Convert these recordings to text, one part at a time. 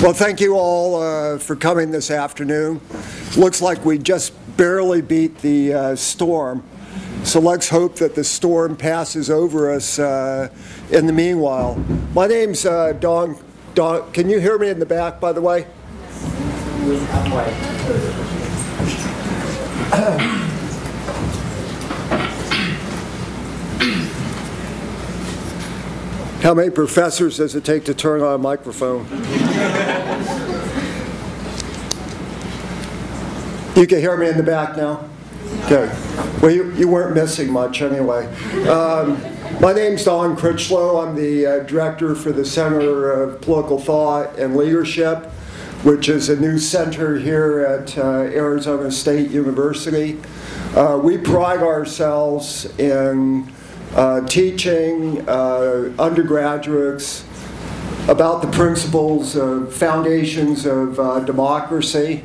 Well, thank you all for coming this afternoon. Looks like we just barely beat the storm. So let's hope that the storm passes over us in the meanwhile. My name's Don. Can you hear me in the back, by the way? How many professors does it take to turn on a microphone? You can hear me in the back now? Okay. Well, you weren't missing much anyway. My name's Don Critchlow. I'm the director for the Center of Political Thought and Leadership, which is a new center here at Arizona State University. We pride ourselves in teaching undergraduates about the principles of foundations of democracy,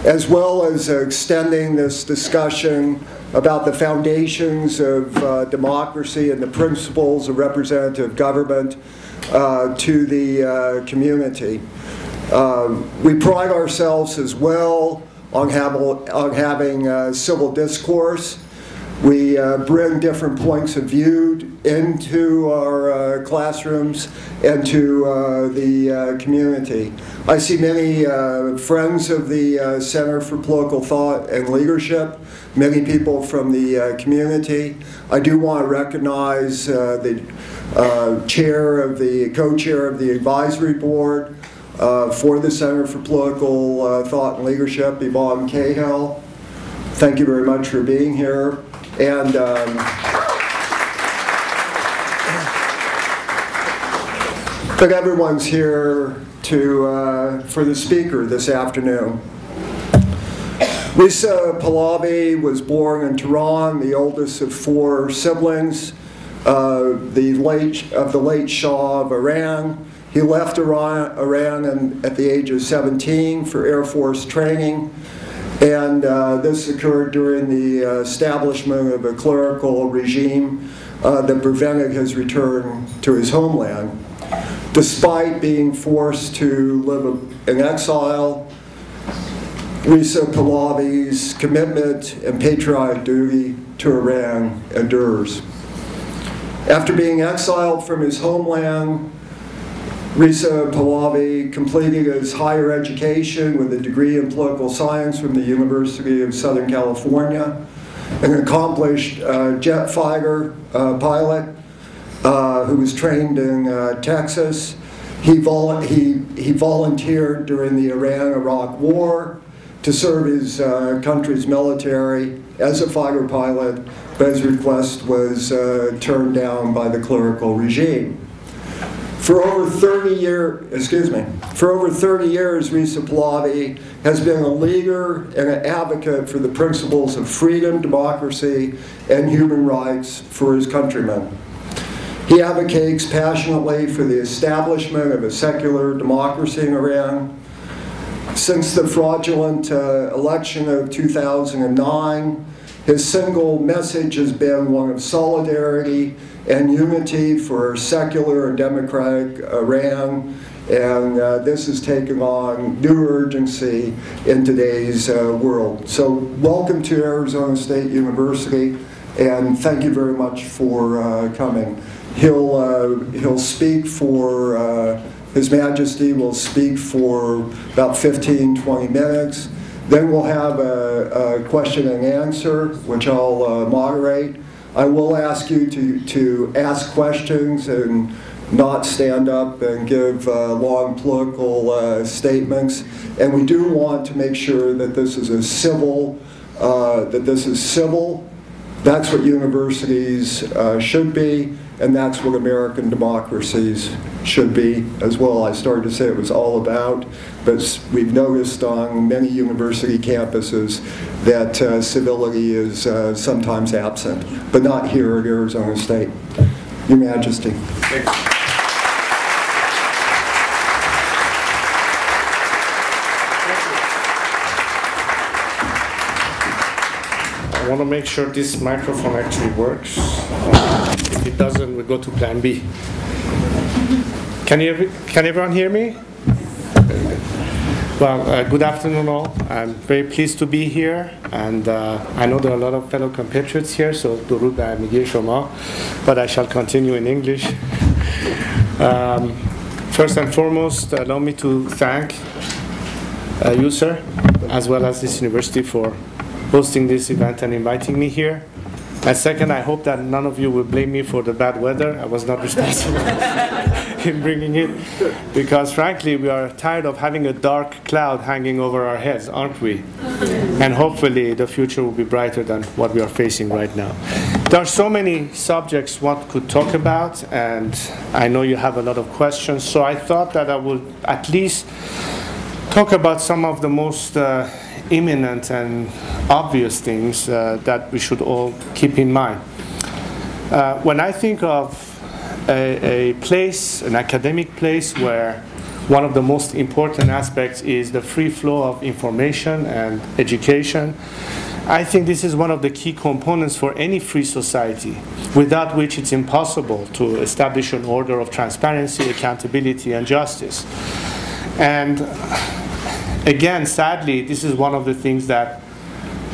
as well as extending this discussion about the foundations of democracy and the principles of representative government to the community. We pride ourselves as well on having civil discourse. We bring different points of view into our classrooms and to the community. I see many friends of the Center for Political Thought and Leadership, many people from the community. I do want to recognize the co-chair of the advisory board for the Center for Political Thought and Leadership, Yvonne Cahill. Thank you very much for being here. And but everyone's here for the speaker this afternoon. Reza Pahlavi was born in Tehran, the oldest of 4 siblings, of the late Shah of Iran. He left Iran at the age of 17 for Air Force training. And this occurred during the establishment of a clerical regime that prevented his return to his homeland. Despite being forced to live in exile, Reza Pahlavi's commitment and patriotic duty to Iran endures. After being exiled from his homeland, Reza Pahlavi completed his higher education with a degree in political science from the University of Southern California, an accomplished jet fighter pilot who was trained in Texas. He volunteered during the Iran-Iraq War to serve his country's military as a fighter pilot, but his request was turned down by the clerical regime. For over 30 years, Reza Pahlavi has been a leader and an advocate for the principles of freedom, democracy, and human rights for his countrymen. He advocates passionately for the establishment of a secular democracy in Iran. Since the fraudulent election of 2009, his single message has been one of solidarity and unity for secular and democratic Iran, and this has taken on new urgency in today's world. So welcome to Arizona State University, and thank you very much for coming. He'll speak for, His Majesty will speak for about 15-20 minutes. Then we'll have a question and answer, which I'll moderate. I will ask you to ask questions and not stand up and give long political statements. And we do want to make sure that this is civil. That's what universities should be, and that's what American democracies should be as well. I started to say it was all about, but we've noticed on many university campuses that civility is sometimes absent, but not here at Arizona State. Your Majesty. I want to make sure this microphone actually works. If it doesn't, we go to plan B. Can everyone hear me? Well, good afternoon all. I'm very pleased to be here, and I know there are a lot of fellow compatriots here, so درود به همگی شما, but I shall continue in English. First and foremost, allow me to thank you, sir, as well as this university for hosting this event and inviting me here. And second, I hope that none of you will blame me for the bad weather. I was not responsible in bringing it, because frankly, we are tired of having a dark cloud hanging over our heads, aren't we? And hopefully the future will be brighter than what we are facing right now. There are so many subjects one could talk about, and I know you have a lot of questions, so I thought that I would at least talk about some of the most imminent and obvious things that we should all keep in mind. When I think of a place, an academic place, where one of the most important aspects is the free flow of information and education, I think this is one of the key components for any free society, without which it's impossible to establish an order of transparency, accountability, and justice. And again, sadly, this is one of the things that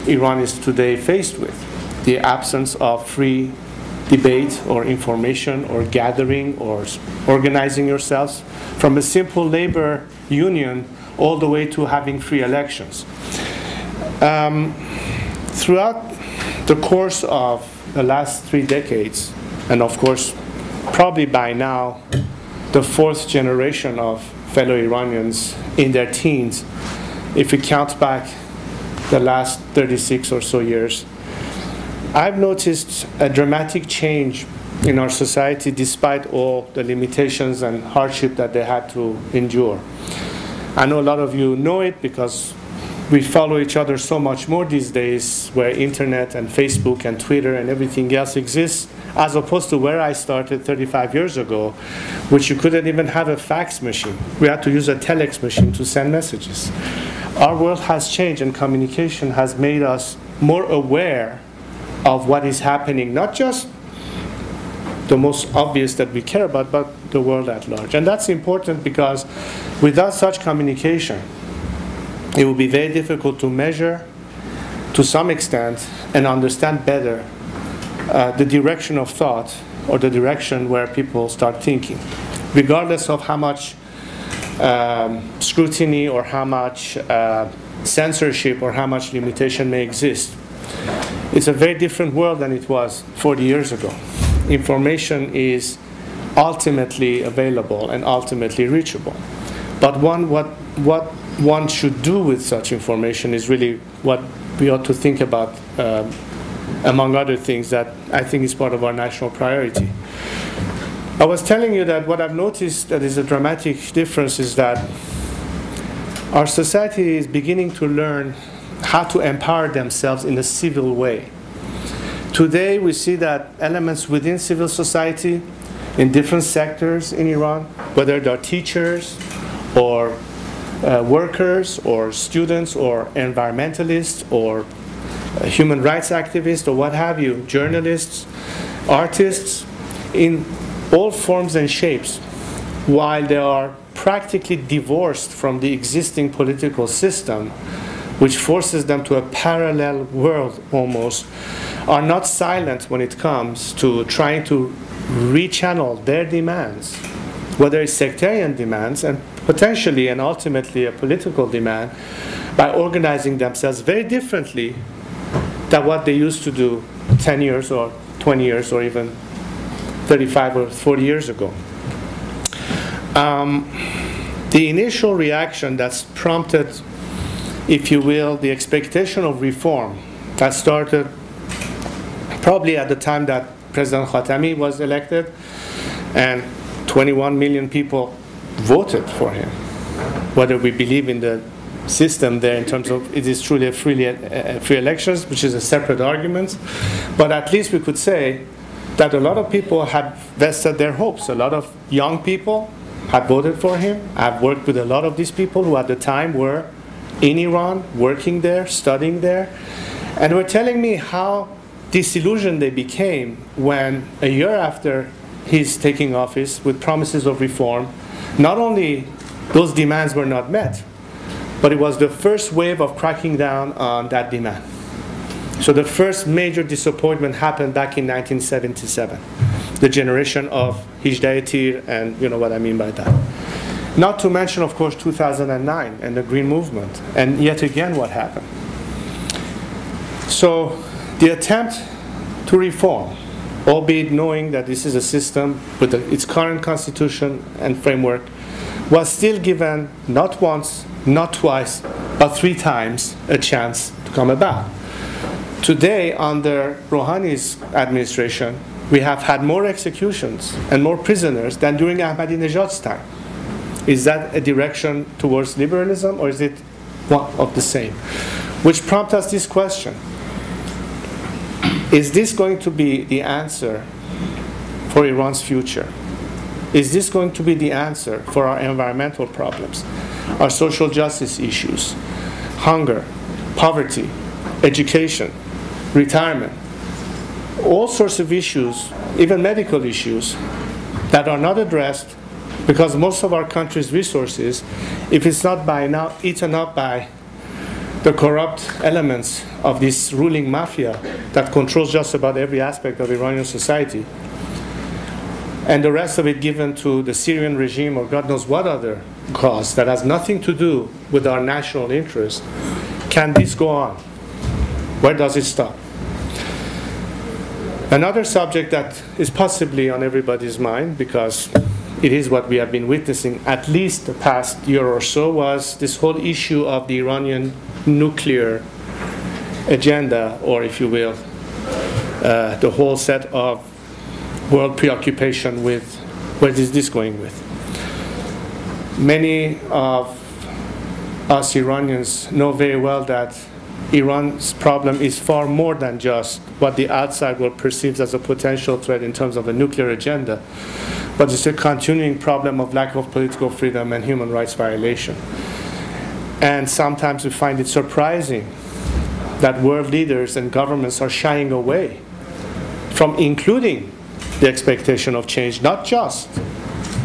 Iran is today faced with, the absence of free debate or information or gathering or organizing yourselves, from a simple labor union all the way to having free elections. Throughout the course of the last 3 decades, and of course, probably by now, the fourth generation of fellow Iranians in their teens, if we count back the last 36 or so years, I've noticed a dramatic change in our society despite all the limitations and hardship that they had to endure. I know a lot of you know it because we follow each other so much more these days, where internet and Facebook and Twitter and everything else exists, as opposed to where I started 35 years ago, which you couldn't even have a fax machine. We had to use a telex machine to send messages. Our world has changed, and communication has made us more aware of what is happening, not just the most obvious that we care about, but the world at large. And that's important because without such communication, it will be very difficult to measure, to some extent, and understand better the direction of thought, or the direction where people start thinking, regardless of how much scrutiny or how much censorship or how much limitation may exist. It's a very different world than it was 40 years ago. Information is ultimately available and ultimately reachable. But what one should do with such information is really what we ought to think about, among other things that I think is part of our national priority. I was telling you that what I've noticed that is a dramatic difference is that our society is beginning to learn how to empower themselves in a civil way. Today we see that elements within civil society in different sectors in Iran, whether they're teachers or workers or students or environmentalists or human rights activists or what have you, journalists, artists, in all forms and shapes, while they are practically divorced from the existing political system, which forces them to a parallel world almost, are not silent when it comes to trying to rechannel their demands, whether it's sectarian demands and potentially and ultimately a political demand, by organizing themselves very differently than what they used to do 10 years or 20 years or even 35 or 40 years ago. The initial reaction that's prompted, if you will, the expectation of reform that started probably at the time that President Khatami was elected and 21 million people voted for him. Whether we believe in the system there in terms of it is truly a free elections, which is a separate argument, but at least we could say that a lot of people had vested their hopes. A lot of young people had voted for him. I've worked with a lot of these people who at the time were in Iran, working there, studying there, and were telling me how disillusioned they became when a year after his taking office with promises of reform, not only those demands were not met, but it was the first wave of cracking down on that demand. So the first major disappointment happened back in 1977, the generation of Hijdah Tir, and you know what I mean by that. Not to mention, of course, 2009 and the Green Movement, and yet again what happened. So the attempt to reform, albeit knowing that this is a system with its current constitution and framework, was still given not once, not twice, but 3 times a chance to come about. Today, under Rouhani's administration, we have had more executions and more prisoners than during Ahmadinejad's time. Is that a direction towards liberalism, or is it one of the same? Which prompts us this question. Is this going to be the answer for Iran's future? Is this going to be the answer for our environmental problems, our social justice issues, hunger, poverty, education, retirement, all sorts of issues, even medical issues, that are not addressed because most of our country's resources, if it's not by now eaten up by the corrupt elements of this ruling mafia that controls just about every aspect of Iranian society, and the rest of it given to the Syrian regime or God knows what other cause that has nothing to do with our national interest, can this go on? Where does it stop? Another subject that is possibly on everybody's mind, because it is what we have been witnessing at least the past year or so, was this whole issue of the Iranian nuclear agenda, or if you will, the whole set of world preoccupation with where is this going with. Many of us Iranians know very well that Iran's problem is far more than just what the outside world perceives as a potential threat in terms of a nuclear agenda, but it's a continuing problem of lack of political freedom and human rights violation. And sometimes we find it surprising that world leaders and governments are shying away from including the expectation of change, not just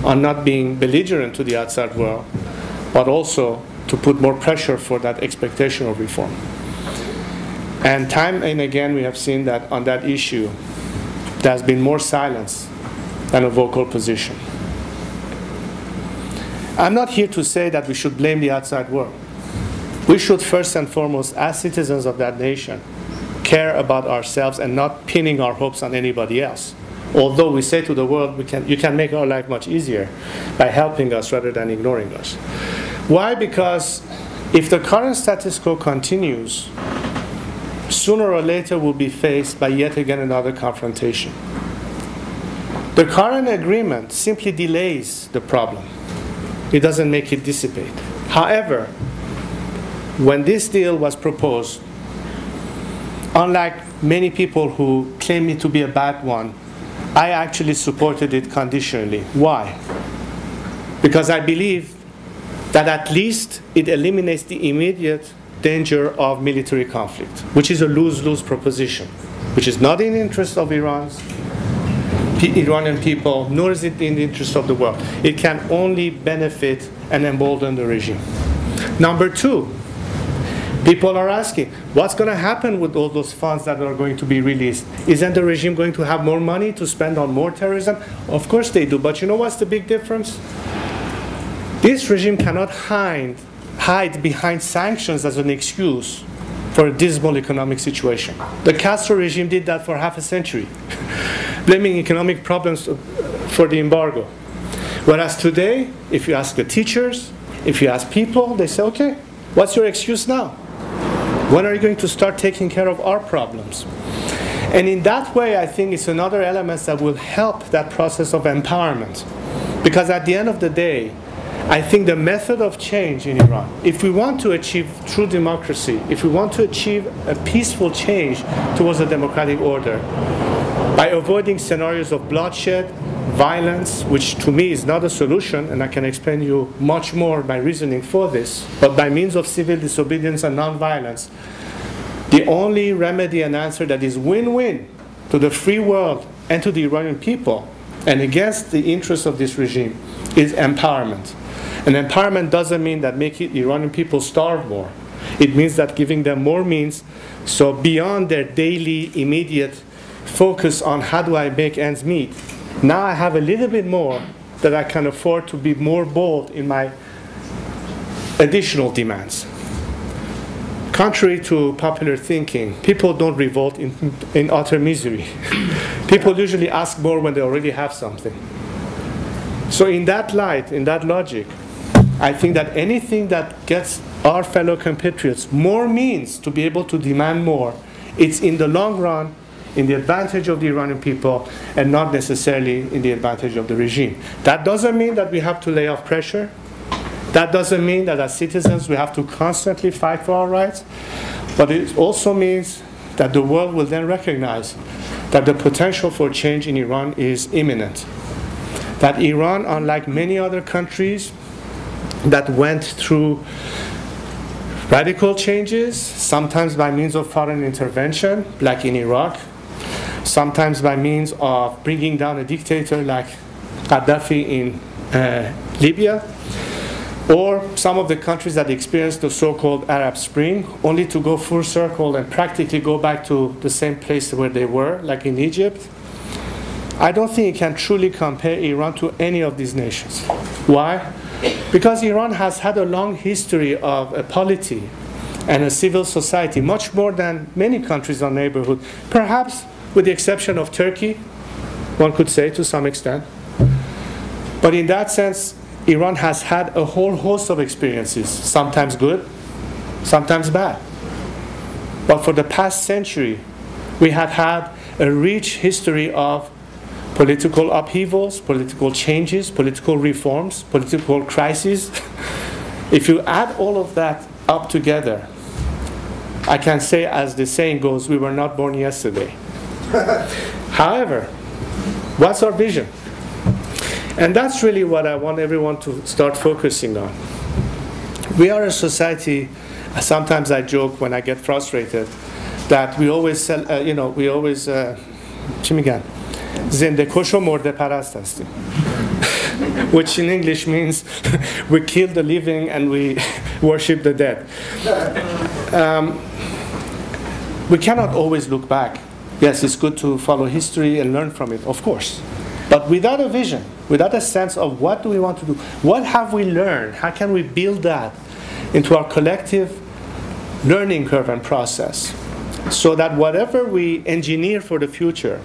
on not being belligerent to the outside world, but also to put more pressure for that expectation of reform. And time and again we have seen that on that issue there has been more silence than a vocal position. I'm not here to say that we should blame the outside world. We should first and foremost, as citizens of that nation, care about ourselves and not pinning our hopes on anybody else. Although we say to the world, you can make our life much easier by helping us rather than ignoring us. Why? Because if the current status quo continues, sooner or later we'll be faced by yet again another confrontation. The current agreement simply delays the problem. It doesn't make it dissipate. However, when this deal was proposed, unlike many people who claim it to be a bad one, I actually supported it conditionally. Why? Because I believe that at least it eliminates the immediate danger of military conflict, which is a lose-lose proposition, which is not in the interest of Iranian people, nor is it in the interest of the world. It can only benefit and embolden the regime. Number two, people are asking, what's going to happen with all those funds that are going to be released? Isn't the regime going to have more money to spend on more terrorism? Of course they do, but you know what's the big difference? This regime cannot hide behind sanctions as an excuse for a dismal economic situation. The Castro regime did that for half a century, blaming economic problems for the embargo. Whereas today, if you ask the teachers, if you ask people, they say, okay, what's your excuse now? When are you going to start taking care of our problems? And in that way, I think it's another element that will help that process of empowerment. Because at the end of the day, I think the method of change in Iran, if we want to achieve true democracy, if we want to achieve a peaceful change towards a democratic order, by avoiding scenarios of bloodshed, violence, which to me is not a solution, and I can explain you much more by reasoning for this, but by means of civil disobedience and non-violence, the only remedy and answer that is win-win to the free world and to the Iranian people, and against the interests of this regime, is empowerment. And empowerment doesn't mean that making Iranian people starve more. It means that giving them more means, so beyond their daily, immediate focus on how do I make ends meet, now I have a little bit more that I can afford to be more bold in my additional demands. Contrary to popular thinking, people don't revolt in utter misery. People usually ask more when they already have something. So in that light, in that logic, I think that anything that gets our fellow compatriots more means to be able to demand more, it's in the long run in the advantage of the Iranian people and not necessarily in the advantage of the regime. That doesn't mean that we have to lay off pressure. That doesn't mean that as citizens we have to constantly fight for our rights. But it also means that the world will then recognize that the potential for change in Iran is imminent. That Iran, unlike many other countries that went through radical changes, sometimes by means of foreign intervention, like in Iraq, sometimes by means of bringing down a dictator like Gaddafi in Libya, or some of the countries that experienced the so-called Arab Spring, only to go full circle and practically go back to the same place where they were, like in Egypt. I don't think you can truly compare Iran to any of these nations. Why? Because Iran has had a long history of a polity and a civil society, much more than many countries in our neighborhood, perhaps with the exception of Turkey, one could say to some extent. But in that sense, Iran has had a whole host of experiences, sometimes good, sometimes bad. But for the past century, we have had a rich history of political upheavals, political changes, political reforms, political crises. If you add all of that up together, I can say, as the saying goes, we were not born yesterday. However, what's our vision? And that's really what I want everyone to start focusing on. We are a society, sometimes I joke when I get frustrated, that we always sell, چی میگن؟ زنده کش و مرده پرست هستیم. Which in English means we kill the living and we worship the dead. We cannot always look back. Yes, it's good to follow history and learn from it, of course. But without a vision, without a sense of what do we want to do, what have we learned, how can we build that into our collective learning curve and process, so that whatever we engineer for the future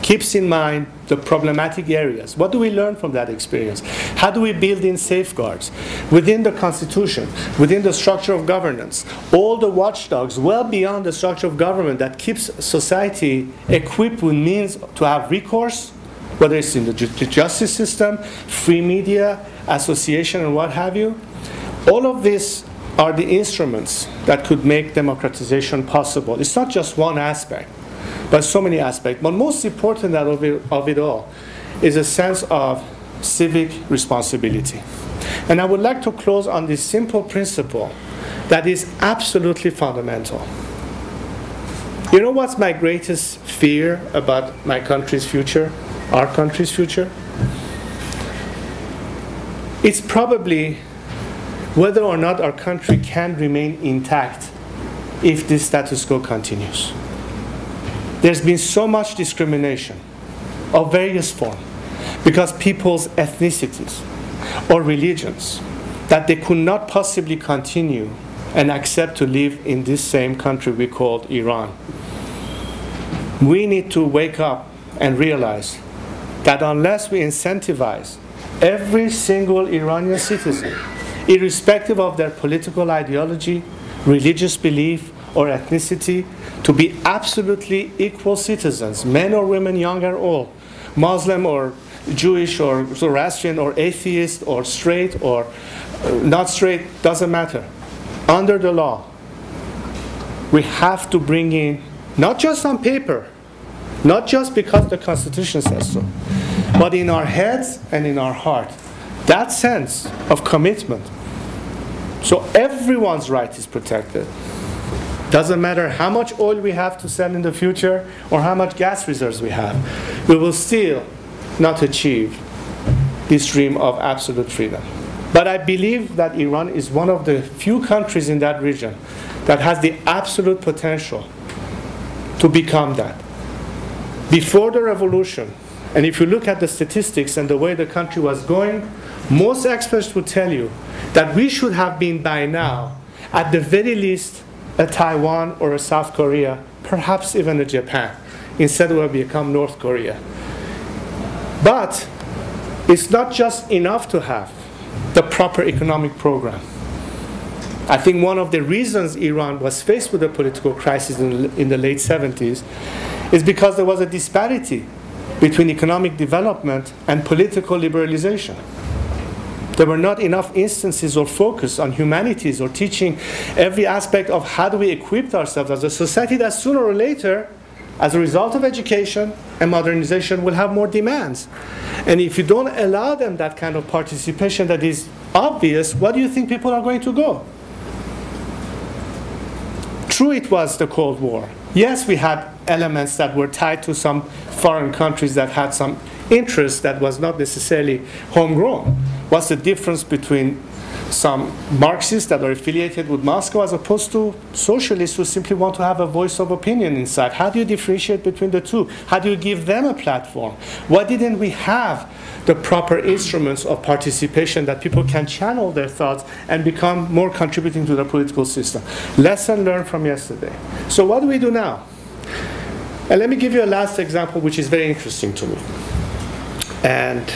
keeps in mind the problematic areas. What do we learn from that experience? How do we build in safeguards within the Constitution, within the structure of governance, all the watchdogs well beyond the structure of government that keeps society equipped with means to have recourse, whether it's in the justice system, free media, association, and what have you. All of these are the instruments that could make democratization possible. It's not just one aspect, but so many aspects. But most important of it all is a sense of civic responsibility. And I would like to close on this simple principle that is absolutely fundamental. You know what's my greatest fear about my country's future? Our country's future? It's probably whether or not our country can remain intact if this status quo continues. There's been so much discrimination of various forms because people's ethnicities or religions that they could not possibly continue and accept to live in this same country we called Iran. We need to wake up and realize that unless we incentivize every single Iranian citizen, irrespective of their political ideology, religious belief, or ethnicity, to be absolutely equal citizens, men or women, young or old, Muslim or Jewish or Zoroastrian or atheist or straight or not straight, doesn't matter. Under the law, we have to bring in, not just on paper, not just because the Constitution says so, but in our heads and in our heart, that sense of commitment. So everyone's right is protected. Doesn't matter how much oil we have to sell in the future or how much gas reserves we have, we will still not achieve this dream of absolute freedom. But I believe that Iran is one of the few countries in that region that has the absolute potential to become that. Before the revolution, and if you look at the statistics and the way the country was going, most experts would tell you that we should have been by now, at the very least, a Taiwan or a South Korea, perhaps even a Japan. Instead, we have become North Korea. But it's not just enough to have the proper economic program. I think one of the reasons Iran was faced with a political crisis in the late 70s is because there was a disparity between economic development and political liberalization. There were not enough instances or focus on humanities or teaching every aspect of how do we equip ourselves as a society that sooner or later, as a result of education and modernization, will have more demands. And if you don't allow them that kind of participation that is obvious, what do you think people are going to go? True, it was the Cold War. Yes, we had elements that were tied to some foreign countries that had some interest that was not necessarily homegrown. What's the difference between some Marxists that are affiliated with Moscow as opposed to socialists who simply want to have a voice of opinion inside? How do you differentiate between the two? How do you give them a platform? Why didn't we have the proper instruments of participation that people can channel their thoughts and become more contributing to the political system? Lesson learned from yesterday. So what do we do now? And let me give you a last example which is very interesting to me. And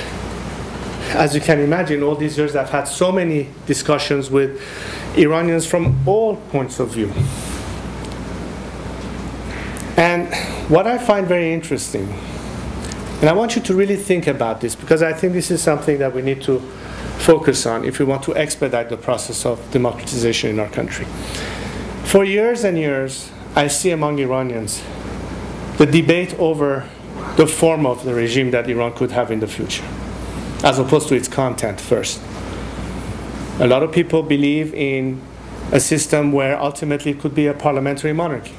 as you can imagine, all these years I've had so many discussions with Iranians from all points of view. And what I find very interesting, and I want you to really think about this because I think this is something that we need to focus on if we want to expedite the process of democratization in our country. For years and years, I see among Iranians the debate over the form of the regime that Iran could have in the future, as opposed to its content first. A lot of people believe in a system where ultimately it could be a parliamentary monarchy.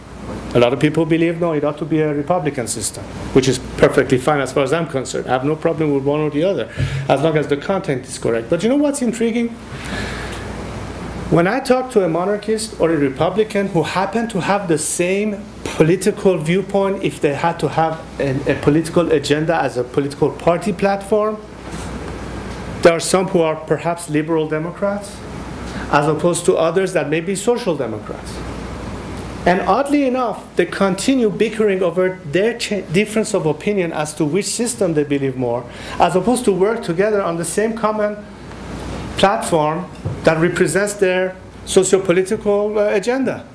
A lot of people believe, no, it ought to be a Republican system, which is perfectly fine as far as I'm concerned. I have no problem with one or the other, as long as the content is correct. But you know what's intriguing? When I talk to a monarchist or a Republican who happen to have the same political viewpoint, if they had to have a political agenda as a political party platform, there are some who are perhaps liberal Democrats, as opposed to others that may be social Democrats. And oddly enough, they continue bickering over their difference of opinion as to which system they believe more, as opposed to work together on the same common platform that represents their socio-political agenda.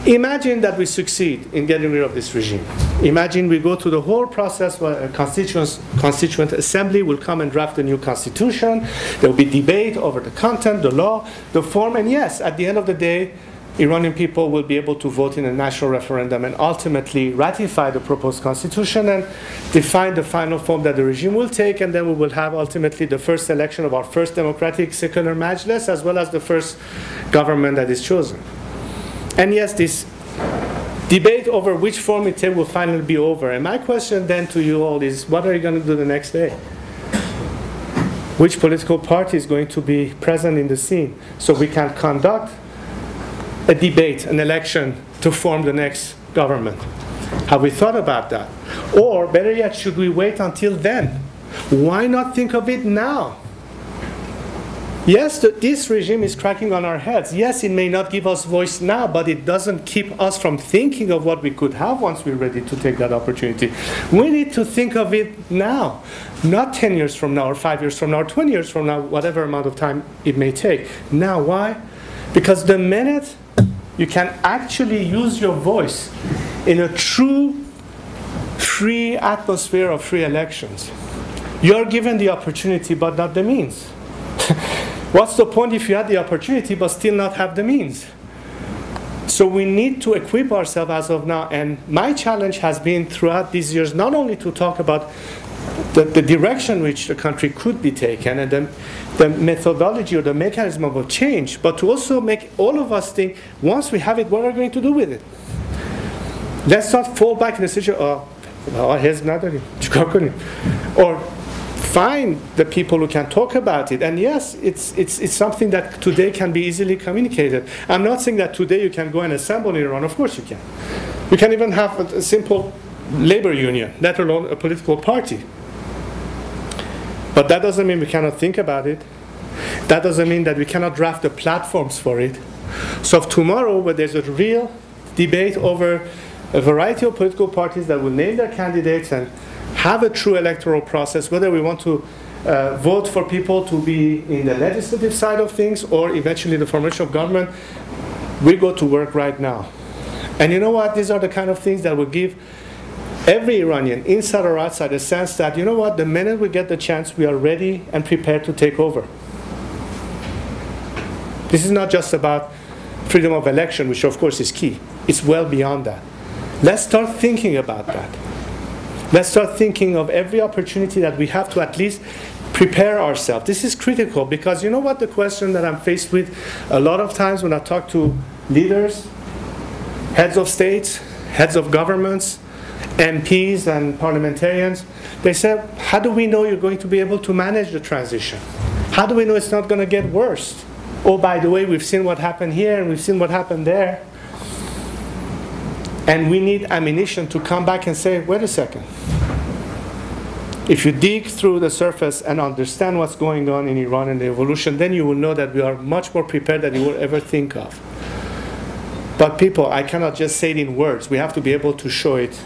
Imagine that we succeed in getting rid of this regime. Imagine we go through the whole process where a constituent assembly will come and draft a new constitution. There will be debate over the content, the law, the form, and yes, at the end of the day, Iranian people will be able to vote in a national referendum and ultimately ratify the proposed constitution and define the final form that the regime will take, and then we will have ultimately the first election of our first democratic secular majlis as well as the first government that is chosen. And yes, this debate over which form it takes will finally be over. And my question then to you all is, what are you going to do the next day? Which political party is going to be present in the scene so we can conduct a debate, an election to form the next government? Have we thought about that? Or better yet, should we wait until then? Why not think of it now? Yes, this regime is cracking on our heads. Yes, it may not give us voice now, but it doesn't keep us from thinking of what we could have once we're ready to take that opportunity. We need to think of it now, not 10 years from now, or 5 years from now, or 20 years from now, whatever amount of time it may take. Now, why? Because the minute you can actually use your voice in a true, free atmosphere of free elections, you're given the opportunity but not the means. What's the point if you had the opportunity but still not have the means? So we need to equip ourselves as of now. And my challenge has been throughout these years not only to talk about the direction which the country could be taken and the methodology or the mechanism of change, but to also make all of us think, once we have it, what are we going to do with it? Let's not fall back in the situation, or find the people who can talk about it. And yes, it's something that today can be easily communicated. I'm not saying that today you can go and assemble in Iran. Of course you can. You can even have a simple labor union, let alone a political party. But that doesn't mean we cannot think about it. That doesn't mean that we cannot draft the platforms for it. So if tomorrow, where there's a real debate over a variety of political parties that will name their candidates and have a true electoral process, whether we want to vote for people to be in the legislative side of things or eventually the formation of government, we go to work right now. And you know what? These are the kind of things that will give every Iranian, inside or outside, a sense that, you know what, the minute we get the chance, we are ready and prepared to take over. This is not just about freedom of election, which of course is key. It's well beyond that. Let's start thinking about that. Let's start thinking of every opportunity that we have to at least prepare ourselves. This is critical because you know what the question that I'm faced with a lot of times when I talk to leaders, heads of states, heads of governments, MPs and parliamentarians, they say, how do we know you're going to be able to manage the transition? How do we know it's not going to get worse? Oh, by the way, we've seen what happened here and we've seen what happened there. And we need ammunition to come back and say, wait a second. If you dig through the surface and understand what's going on in Iran and the evolution, then you will know that we are much more prepared than you will ever think of. But people, I cannot just say it in words. We have to be able to show it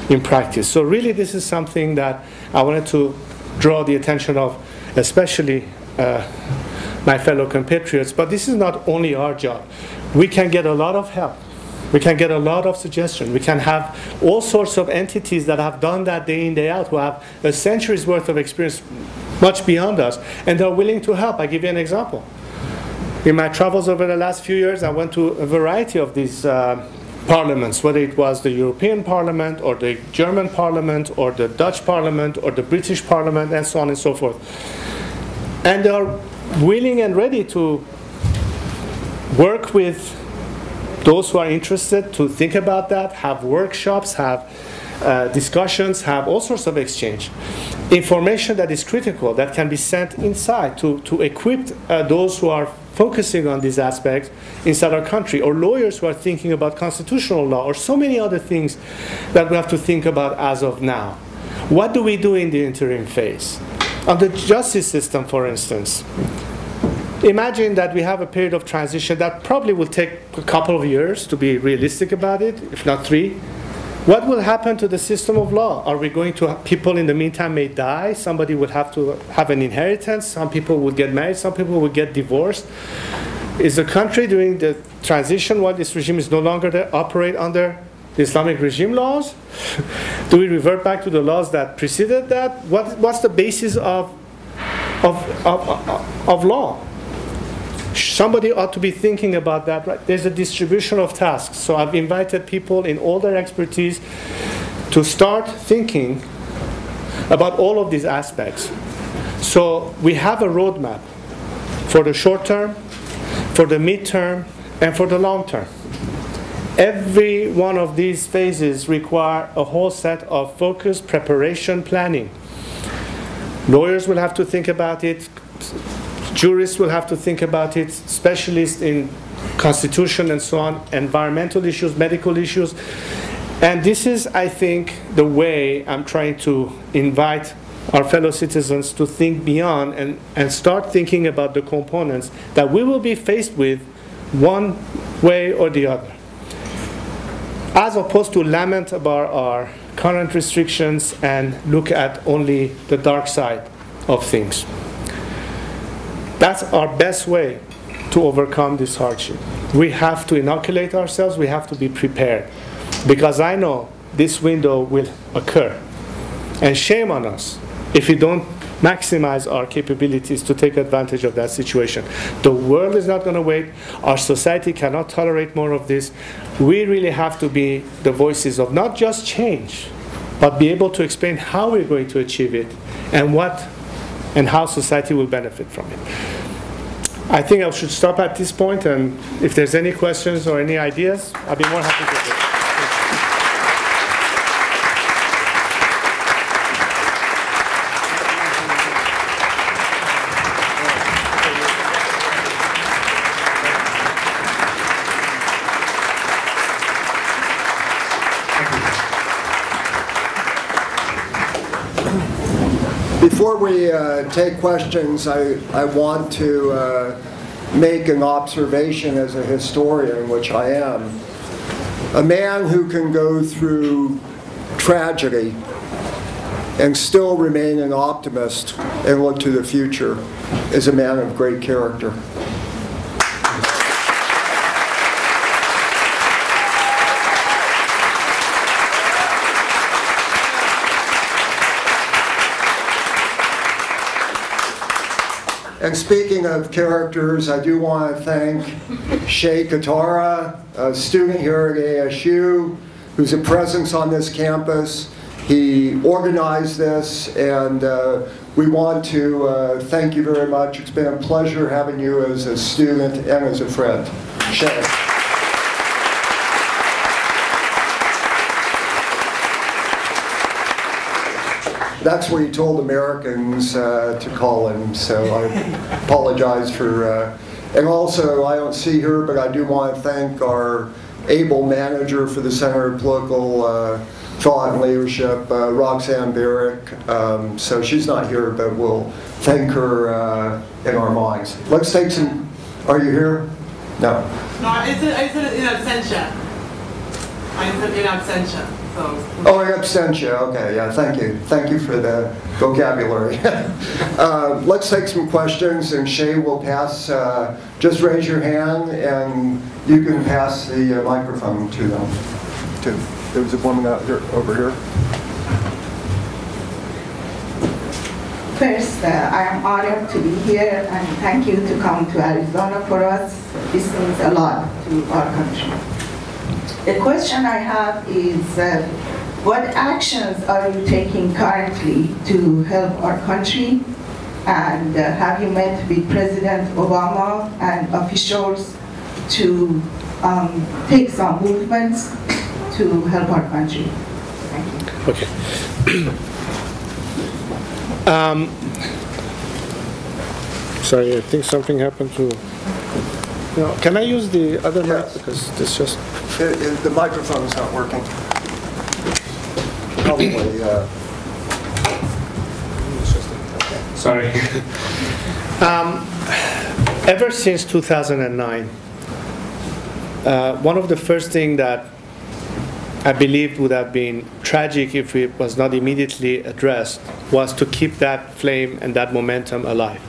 in practice. So really, this is something that I wanted to draw the attention of, especially my fellow compatriots. But this is not only our job. We can get a lot of help. We can get a lot of suggestions. We can have all sorts of entities that have done that day in, day out, who have a century's worth of experience much beyond us, and they're willing to help. I give you an example. In my travels over the last few years, I went to a variety of these parliaments, whether it was the European Parliament or the German Parliament or the Dutch Parliament or the British Parliament and so on and so forth. And they are willing and ready to work with those who are interested to think about that, have workshops, have discussions, have all sorts of exchange. Information that is critical, that can be sent inside to equip those who are focusing on these aspects inside our country, or lawyers who are thinking about constitutional law, or so many other things that we have to think about as of now. What do we do in the interim phase? On the justice system, for instance, imagine that we have a period of transition that probably will take a couple of years, to be realistic about it, if not 3. What will happen to the system of law? Are we going to have people in the meantime may die? Somebody would have to have an inheritance. Some people would get married. Some people would get divorced. Is the country during the transition, while this regime is no longer there, operate under the Islamic regime laws? Do we revert back to the laws that preceded that? What's the basis of law? Somebody ought to be thinking about that, right? There's a distribution of tasks. So I've invited people in all their expertise to start thinking about all of these aspects. So we have a roadmap for the short term, for the mid-term, and for the long term. Every one of these phases require a whole set of focus, preparation, planning. Lawyers will have to think about it. Jurists will have to think about it, specialists in constitution and so on, environmental issues, medical issues. And this is, I think, the way I'm trying to invite our fellow citizens to think beyond and start thinking about the components that we will be faced with one way or the other. As opposed to lament about our current restrictions and look at only the dark side of things. That's our best way to overcome this hardship. We have to inoculate ourselves, we have to be prepared. Because I know this window will occur. And shame on us if we don't maximize our capabilities to take advantage of that situation. The world is not going to wait. Our society cannot tolerate more of this. We really have to be the voices of not just change, but be able to explain how we're going to achieve it and what and how society will benefit from it. I think I should stop at this point, and if there's any questions or any ideas, I'd be more happy to take it. Before we take questions, I want to make an observation as a historian, which I am. A man who can go through tragedy and still remain an optimist and look to the future is a man of great character. And speaking of characters, I do want to thank Shay Katara, a student here at ASU, who's a presence on this campus. He organized this, and we want to thank you very much. It's been a pleasure having you as a student and as a friend. Shay. That's what he told Americans to call him, so I apologize for... and also, I don't see her, but I do want to thank our able manager for the Center of Political Thought and Leadership, Roxanne Barrick. So she's not here, but we'll thank her in our minds. Let's take some... Are you here? No. No, I said it in absentia. I said in absentia. Oh, in absentia, okay, yeah, thank you. Thank you for the vocabulary. Let's take some questions, and Shay will pass. Just raise your hand, and you can pass the microphone to them. There was a woman out here, over here. First, I am honored to be here, and thank you to come to Arizona for us. This means a lot to our country. The question I have is, what actions are you taking currently to help our country? And have you met with President Obama and officials to take some movements to help our country? Thank you. Okay. Sorry, I think something happened to... No, can I use the other mic? Because this just... The microphone's not working. Probably, Sorry. Ever since 2009, one of the first things that I believed would have been tragic if it was not immediately addressed was to keep that flame and that momentum alive.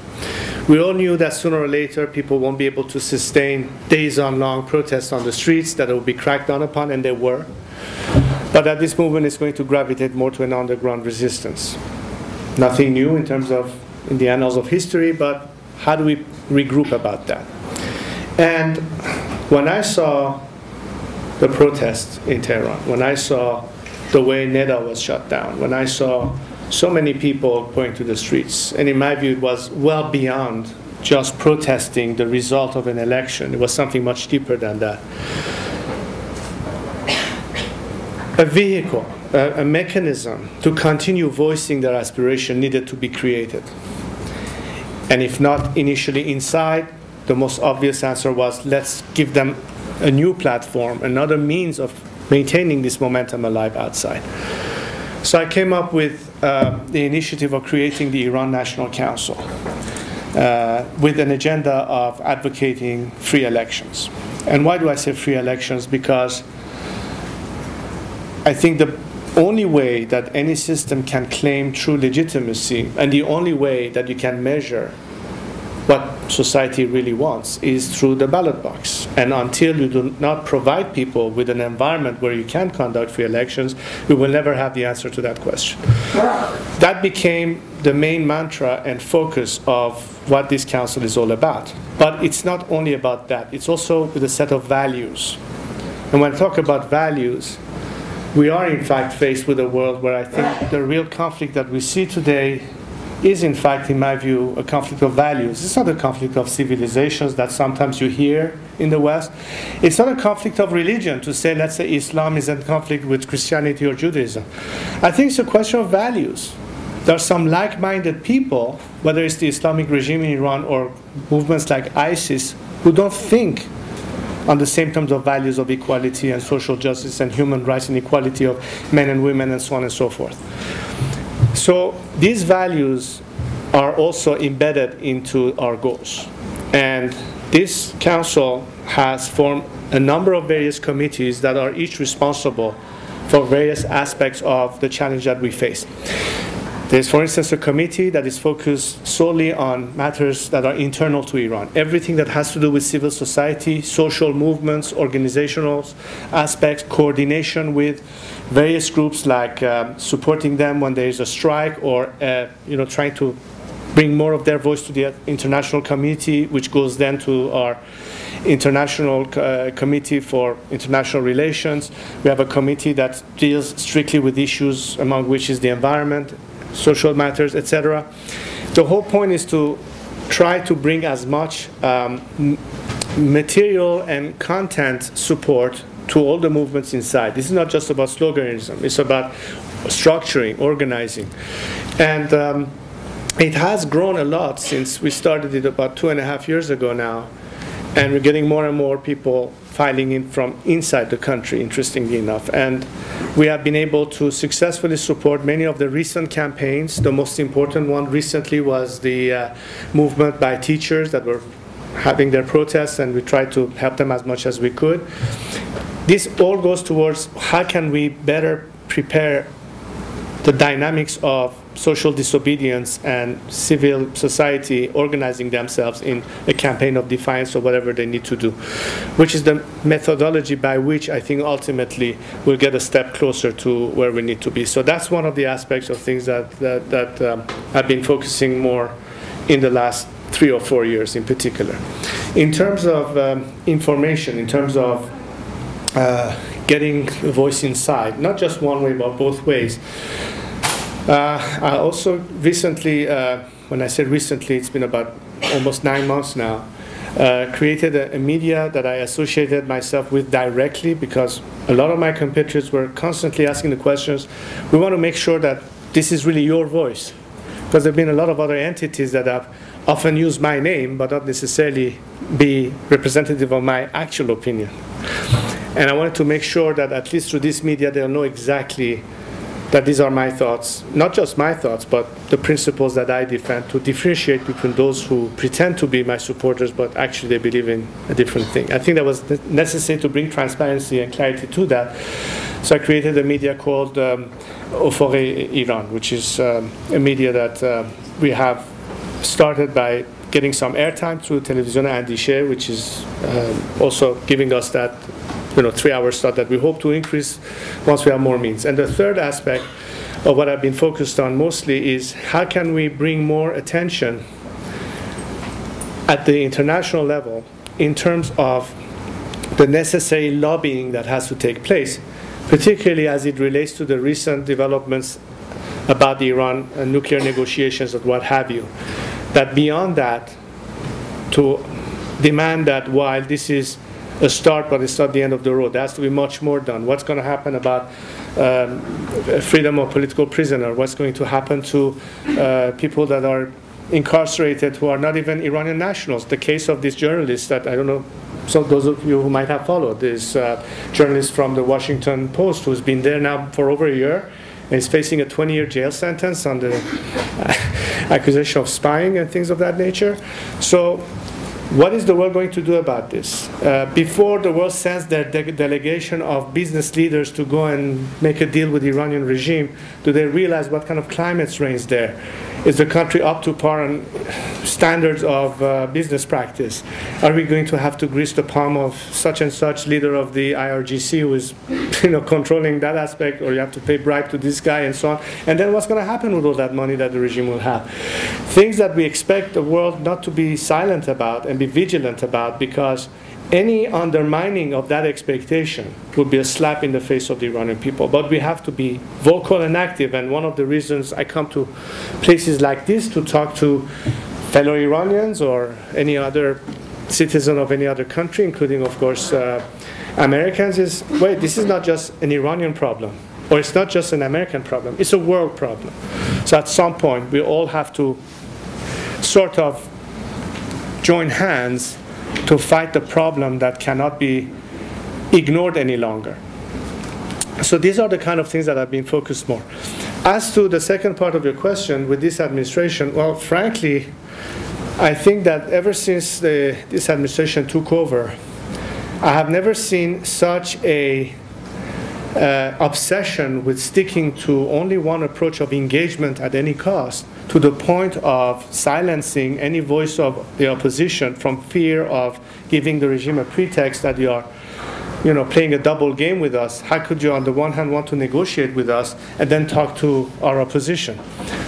We all knew that sooner or later people won't be able to sustain days-long protests on the streets, that it will be cracked down upon, and they were. But that this movement is going to gravitate more to an underground resistance. Nothing new in terms of in the annals of history, but how do we regroup about that? And when I saw the protests in Tehran, when I saw the way NEDA was shut down, when I saw so many people going to the streets, and in my view it was well beyond just protesting the result of an election. It was something much deeper than that. A vehicle, a mechanism to continue voicing their aspiration needed to be created. And if not initially inside, the most obvious answer was, let's give them a new platform, another means of maintaining this momentum alive outside. So I came up with the initiative of creating the Iran National Council with an agenda of advocating free elections. And why do I say free elections? Because I think the only way that any system can claim true legitimacy, and the only way that you can measure what society really wants, is through the ballot box. And until you do not provide people with an environment where you can conduct free elections, we will never have the answer to that question. That became the main mantra and focus of what this council is all about. But it's not only about that, it's also with a set of values. And when I talk about values, we are in fact faced with a world where I think the real conflict that we see today is in fact, in my view, a conflict of values. It's not a conflict of civilizations that sometimes you hear in the West. It's not a conflict of religion to say, let's say Islam is in conflict with Christianity or Judaism. I think it's a question of values. There are some like-minded people, whether it's the Islamic regime in Iran or movements like ISIS, who don't think on the same terms of values of equality and social justice and human rights and equality of men and women and so on and so forth. So these values are also embedded into our goals. And this council has formed a number of various committees that are each responsible for various aspects of the challenge that we face. There's, for instance, a committee that is focused solely on matters that are internal to Iran. Everything that has to do with civil society, social movements, organizational aspects, coordination with various groups, like supporting them when there is a strike, or trying to bring more of their voice to the international community, which goes then to our international committee for international relations. We have a committee that deals strictly with issues, among which is the environment, social matters, etc. The whole point is to try to bring as much material and content support to all the movements inside. This is not just about sloganism. It's about structuring, organizing. And it has grown a lot since we started it about 2.5 years ago now. And we're getting more and more people filing in from inside the country, interestingly enough. And we have been able to successfully support many of the recent campaigns. The most important one recently was the movement by teachers that were having their protests, and we tried to help them as much as we could. This all goes towards how can we better prepare the dynamics of social disobedience and civil society organizing themselves in a campaign of defiance or whatever they need to do, which is the methodology by which I think ultimately we'll get a step closer to where we need to be. So that's one of the aspects of things that I've been focusing more in the last 3 or 4 years in particular. In terms of information, in terms of getting a voice inside, not just one way but both ways. I also recently, when I say recently, it's been about almost 9 months now, created a media that I associated myself with directly, because a lot of my competitors were constantly asking the questions. We want to make sure that this is really your voice, because there have been a lot of other entities that have often used my name but not necessarily be representative of my actual opinion. And I wanted to make sure that at least through this media they'll know exactly that these are my thoughts, not just my thoughts, but the principles that I defend, to differentiate between those who pretend to be my supporters, but actually they believe in a different thing. I think that was necessary to bring transparency and clarity to that. So I created a media called Khwahi Iran, which is a media that we have started by getting some airtime through television Eندیشه, which is also giving us that 3-hour slot that we hope to increase once we have more means. And the third aspect of what I've been focused on mostly is how can we bring more attention at the international level in terms of the necessary lobbying that has to take place, particularly as it relates to the recent developments about the Iran nuclear negotiations and what have you. That beyond that, to demand that while this is a start, but it's not the end of the road. There has to be much more done. What's going to happen about freedom of political prisoner? What's going to happen to people that are incarcerated who are not even Iranian nationals? The case of this journalist that, I don't know, so those of you who might have followed, this journalist from the Washington Post who's been there now for over a year and is facing a 20-year jail sentence on the accusation of spying and things of that nature. So what is the world going to do about this? Before the world sends their delegation of business leaders to go and make a deal with the Iranian regime, do they realize what kind of climate reigns there? Is the country up to par on standards of business practice? Are we going to have to grease the palm of such and such leader of the IRGC who is controlling that aspect, or you have to pay bribe to this guy and so on? And then what's going to happen with all that money that the regime will have? Things that we expect the world not to be silent about and be vigilant about, because any undermining of that expectation would be a slap in the face of the Iranian people. But we have to be vocal and active, and one of the reasons I come to places like this to talk to fellow Iranians or any other citizen of any other country, including, of course, Americans, is, wait, this is not just an Iranian problem, or it's not just an American problem, it's a world problem. So at some point, we all have to sort of join hands to fight the problem that cannot be ignored any longer. So these are the kind of things that have been focused more. As to the second part of your question, with this administration, well, frankly, I think that ever since this administration took over, I have never seen such a obsession with sticking to only one approach of engagement at any cost, to the point of silencing any voice of the opposition from fear of giving the regime a pretext that you are playing a double game with us. How could you, on the one hand, want to negotiate with us and then talk to our opposition?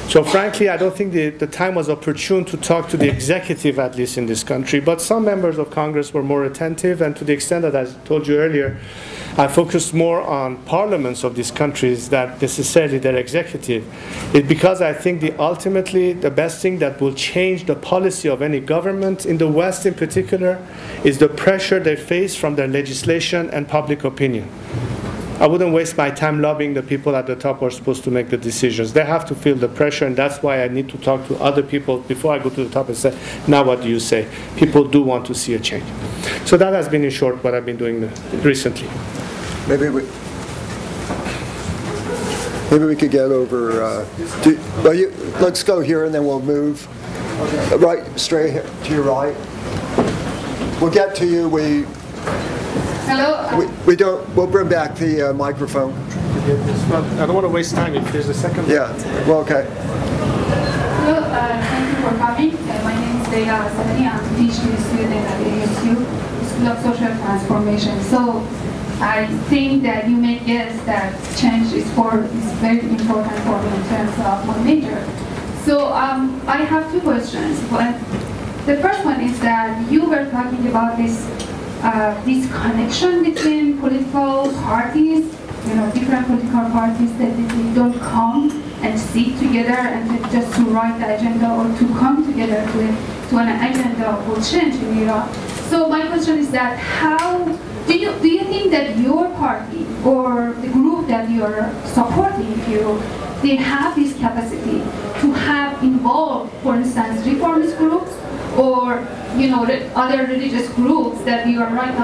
So frankly, I don't think the time was opportune to talk to the executive, at least in this country. But some members of Congress were more attentive, and to the extent that, as I told you earlier, I focused more on parliaments of these countries than necessarily their executive. It's because I think ultimately the best thing that will change the policy of any government, in the West in particular, is the pressure they face from their legislation and public opinion. I wouldn't waste my time lobbying the people at the top who are supposed to make the decisions. They have to feel the pressure, and that's why I need to talk to other people before I go to the top and say, now what do you say? People do want to see a change. So that has been, in short, what I've been doing recently. Maybe we could get over, let's go here and then we'll move right straight to your right. We'll get to you. Hello. We'll bring back the microphone. I don't want to waste time if there's a second. Yeah, well, okay. Hello, thank you for coming. My name is I'm a teaching student at ASU, School of Social Transformation. So I think that you may guess that change is very important for me in terms of my major. So I have two questions. The first one is that you were talking about this connection between political parties, different political parties, that they don't come and sit together and just to write the agenda or to come together to an agenda for change in Iran. So my question is that how do you think that your party or the group that you are supporting, they have this capacity to have involved, for instance, reformist groups or other religious groups that you are right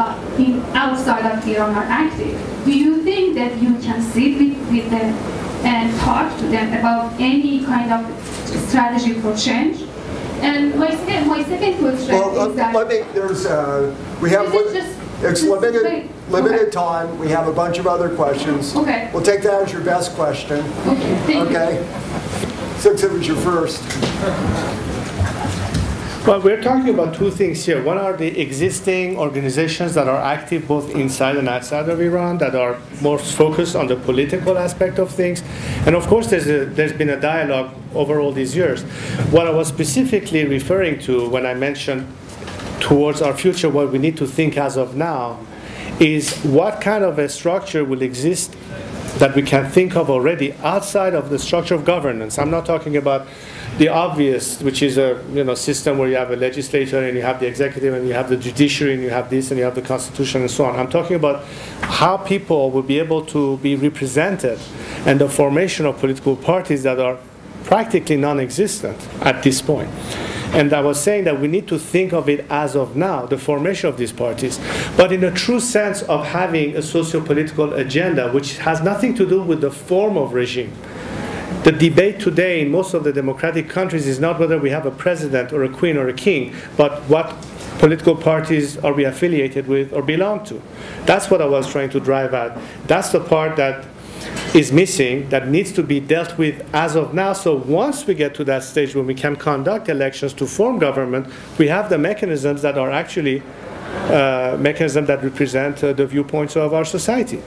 outside of Iran are active? Do you think that you can sit with them and talk to them about any kind of strategy for change? And my second question is that we have it's limited time. We have a bunch of other questions. Okay. We'll take that as your best question. Okay. Thank you. Since it was your first. Well, we're talking about two things here. One are the existing organizations that are active both inside and outside of Iran, that are more focused on the political aspect of things. And of course, there's been a dialogue over all these years. What I was specifically referring to when I mentioned towards our future, what we need to think as of now, is what kind of a structure will exist that we can think of already outside of the structure of governance. I'm not talking about the obvious, which is a system where you have a legislature and you have the executive and you have the judiciary and you have this and you have the constitution and so on. I'm talking about how people will be able to be represented and the formation of political parties that are practically non-existent at this point. And I was saying that we need to think of it as of now, the formation of these parties, but in a true sense of having a socio-political agenda, which has nothing to do with the form of regime. The debate today in most of the democratic countries is not whether we have a president or a queen or a king, but what political parties are we affiliated with or belong to. That's what I was trying to drive at. That's the part that is missing, that needs to be dealt with as of now. So once we get to that stage when we can conduct elections to form government, we have the mechanisms that are actually mechanisms that represent the viewpoints of our society.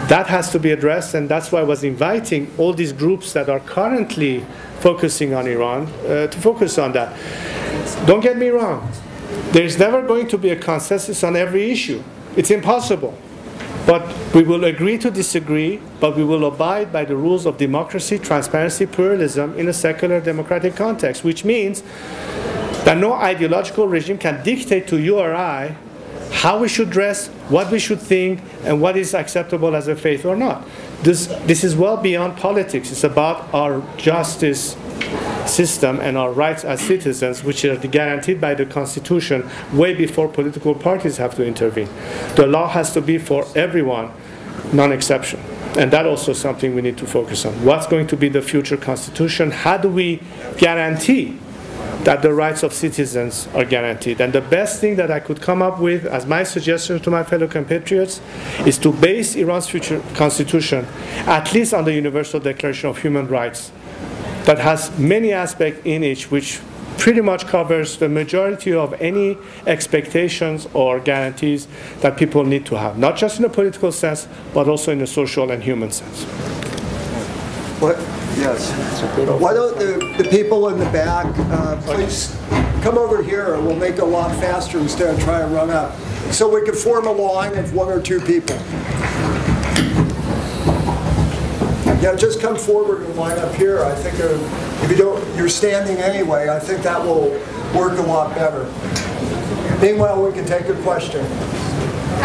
That has to be addressed, and that's why I was inviting all these groups that are currently focusing on Iran to focus on that. Don't get me wrong. There's never going to be a consensus on every issue. It's impossible. But we will agree to disagree, but we will abide by the rules of democracy, transparency, pluralism in a secular democratic context, which means that no ideological regime can dictate to you or I how we should dress, what we should think, and what is acceptable as a faith or not. This is well beyond politics. It's about our justice system and our rights as citizens, which are guaranteed by the Constitution way before political parties have to intervene. The law has to be for everyone, non-exception. And that also is something we need to focus on. What's going to be the future constitution? How do we guarantee that the rights of citizens are guaranteed? And the best thing that I could come up with as my suggestion to my fellow compatriots is to base Iran's future constitution at least on the Universal Declaration of Human Rights that has many aspects in it which pretty much covers the majority of any expectations or guarantees that people need to have, not just in a political sense, but also in a social and human sense. What? Yes. Why don't the people in the back please come over here, and we'll make it a lot faster instead of trying to run up. So we can form a line of 1 or 2 people. Yeah, just come forward and line up here. I think if you don't, you're standing anyway, I think that will work a lot better. Meanwhile, we can take a question.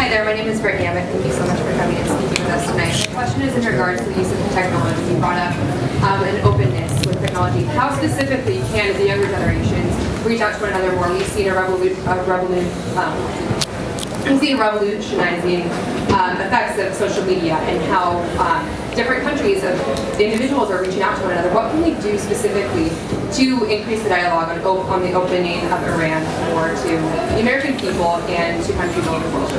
Hi there, my name is Brittany Abbott. Thank you so much for coming and speaking with us tonight. The question is in regards to the use of technology. You brought up an openness with technology. How specifically can the younger generations reach out to one another more? We've seen revolutionizing effects of social media and how different countries of individuals are reaching out to one another. What can we do specifically to increase the dialogue on the opening of Iran or to the American people and to countries all over the world?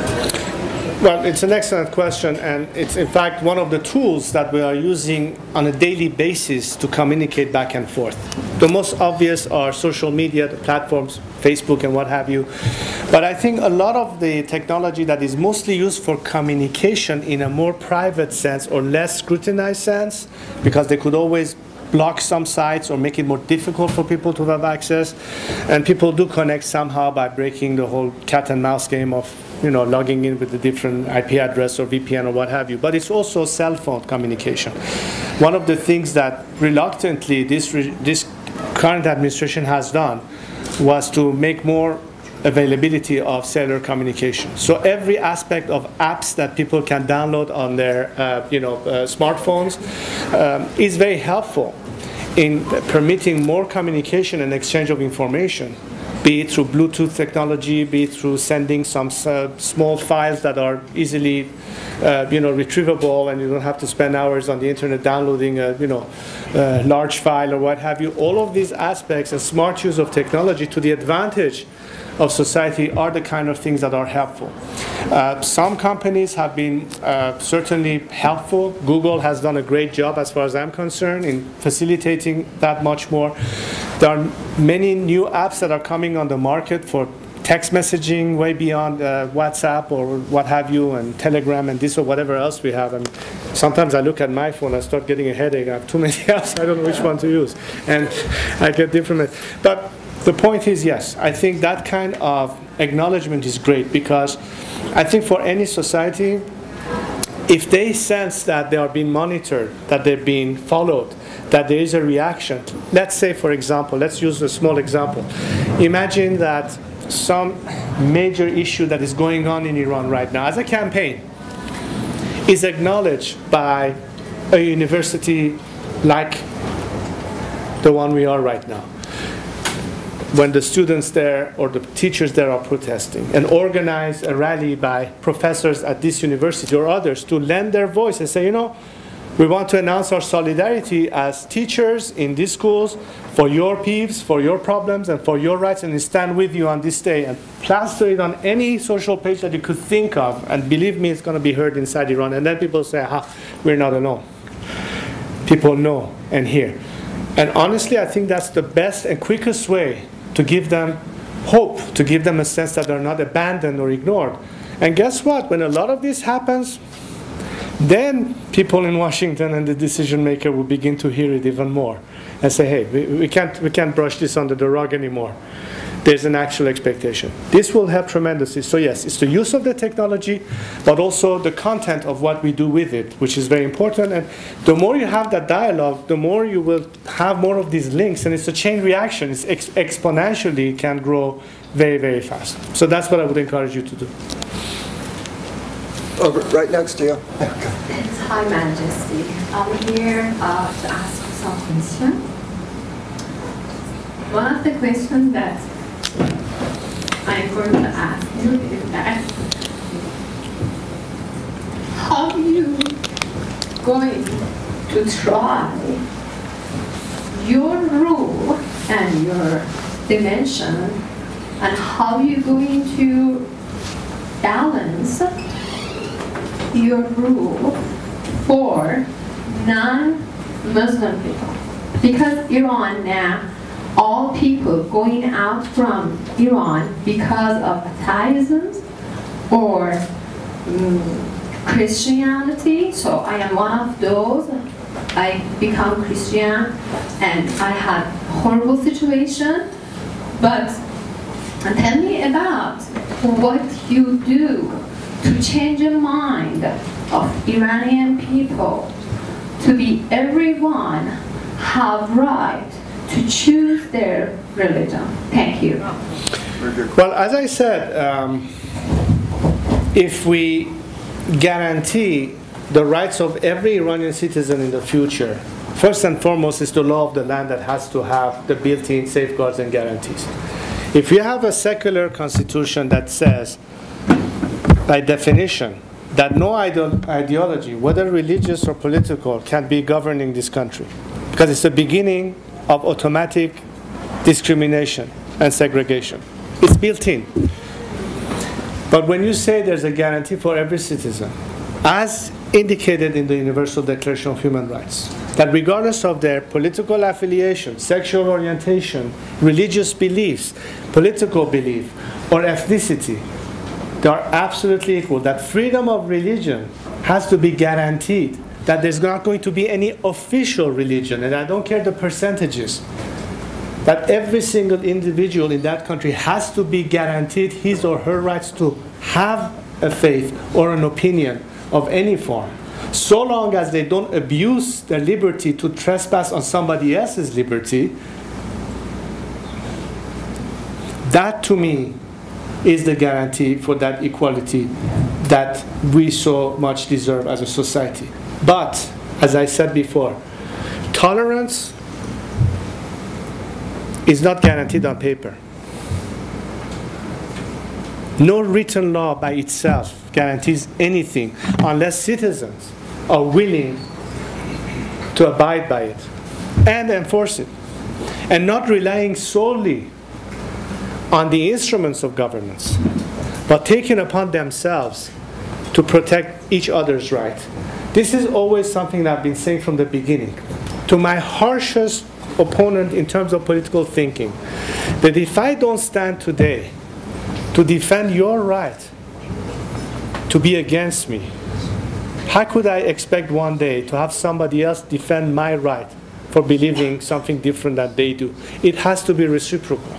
Well, it's an excellent question, and it's in fact one of the tools that we are using on a daily basis to communicate back and forth. The most obvious are social media, the platforms, Facebook and what have you. But I think a lot of the technology that is mostly used for communication in a more private sense or less scrutinized sense, because they could always block some sites or make it more difficult for people to have access. And people do connect somehow by breaking the whole cat and mouse game of logging in with a different IP address or VPN or what have you. But it's also cell phone communication. One of the things that reluctantly this current administration has done was to make more availability of cellular communication. So every aspect of apps that people can download on their smartphones is very helpful in permitting more communication and exchange of information, be it through Bluetooth technology, be it through sending some small files that are easily retrievable, and you don't have to spend hours on the internet downloading a large file or what have you. All of these aspects and smart use of technology to the advantage of society are the kind of things that are helpful. Some companies have been certainly helpful. Google has done a great job, as far as I'm concerned, in facilitating that much more. There are many new apps that are coming on the market for text messaging way beyond WhatsApp or what have you, and Telegram and this or whatever else we have. And sometimes I look at my phone, I start getting a headache. I have too many apps, I don't know which one to use. And I get different. But the point is, yes, I think that kind of acknowledgement is great, because I think for any society, if they sense that they are being monitored, that they're being followed, that there is a reaction. Let's say, for example, let's use a small example. Imagine that some major issue that is going on in Iran right now as a campaign is acknowledged by a university like the one we are right now. When the students there or the teachers there are protesting, and organize a rally by professors at this university or others to lend their voice and say, we want to announce our solidarity as teachers in these schools for your peeves, for your problems, and for your rights, and we stand with you on this day, and plaster it on any social page that you could think of, and believe me, it's going to be heard inside Iran. And then people say, we're not alone. People know and hear. And honestly, I think that's the best and quickest way to give them hope, to give them a sense that they're not abandoned or ignored. And guess what? When a lot of this happens, then people in Washington and the decision maker will begin to hear it even more and say, hey, we can't brush this under the rug anymore. There's an actual expectation. This will help tremendously. So yes, it's the use of the technology, but also the content of what we do with it, which is very important. And the more you have that dialogue, the more you will have more of these links, and it's a chain reaction. It's exponentially can grow very, very fast. So that's what I would encourage you to do. Over, right next to you. It's High Majesty. I'm here to ask you some questions. One of the questions that I'm going to ask you is that how you going to try your rule and your dimension and how you're going to balance your rule for non-Muslim people. Because Iran now, all people going out from Iran because of atheism or Christianity, so I am one of those. I become Christian and I had horrible situation, but tell me about what you do to change the mind of Iranian people to be everyone have right to choose their religion. Thank you. Well, as I said, if we guarantee the rights of every Iranian citizen in the future, first and foremost is the law of the land that has to have the built-in safeguards and guarantees. If you have a secular constitution that says, by definition, that no ideology, whether religious or political, can be governing this country, because it's the beginning of automatic discrimination and segregation. It's built in. But when you say there's a guarantee for every citizen, as indicated in the Universal Declaration of Human Rights, that regardless of their political affiliation, sexual orientation, religious beliefs, political belief, or ethnicity, they are absolutely equal, that freedom of religion has to be guaranteed, that there's not going to be any official religion, and I don't care the percentages, that every single individual in that country has to be guaranteed his or her rights to have a faith or an opinion of any form, so long as they don't abuse their liberty to trespass on somebody else's liberty. That to me is the guarantee for that equality that we so much deserve as a society. But, as I said before, tolerance is not guaranteed on paper. No written law by itself guarantees anything unless citizens are willing to abide by it and enforce it, and not relying solely on the instruments of governance, but taking upon themselves to protect each other's right. This is always something that I've been saying from the beginning. To my harshest opponent in terms of political thinking, that if I don't stand today to defend your right to be against me, how could I expect one day to have somebody else defend my right for believing something different than they do? It has to be reciprocal.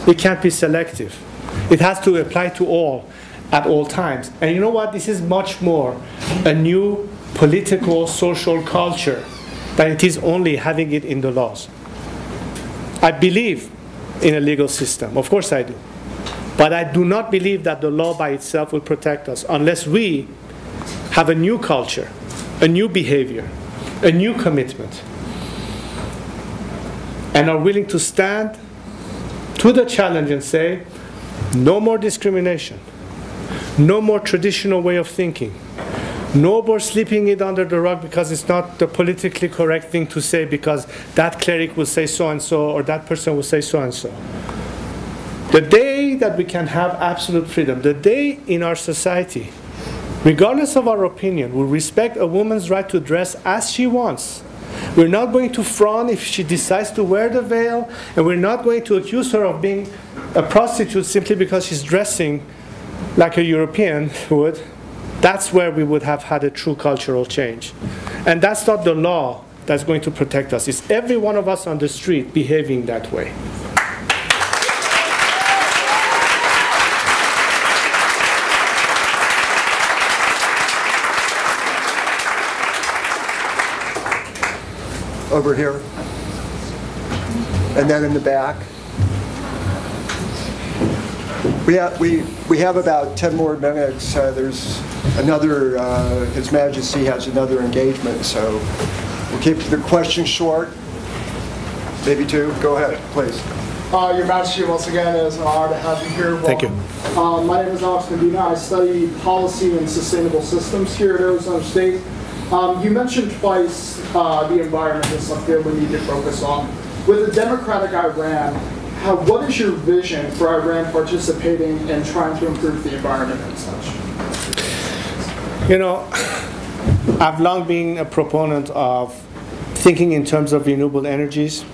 It can't be selective. It has to apply to all at all times. And you know what? This is much more a new political, social culture than it is only having it in the laws. I believe in a legal system. Of course I do. But I do not believe that the law by itself will protect us unless we have a new culture, a new behavior, a new commitment, and are willing to stand to the challenge and say, no more discrimination, no more traditional way of thinking, no more slipping it under the rug because it's not the politically correct thing to say because that cleric will say so-and-so or that person will say so-and-so. The day that we can have absolute freedom, the day in our society, regardless of our opinion, we respect a woman's right to dress as she wants. We're not going to frown if she decides to wear the veil, and we're not going to accuse her of being a prostitute simply because she's dressing like a European would. That's where we would have had a true cultural change. And that's not the law that's going to protect us. It's every one of us on the street behaving that way. Over here, and then in the back. We have about 10 more minutes. There's another, His Majesty has another engagement, so we'll keep the questions short. Maybe two. Go ahead, please. Your Majesty, once again, it's an honor to have you here. Thank you. My name is Alex Medina. I study policy and sustainable systems here at Arizona State. You mentioned twice the environment as something we need to focus on. With a democratic Iran, what is your vision for Iran participating in trying to improve the environment and such? You know, I've long been a proponent of thinking in terms of renewable energies.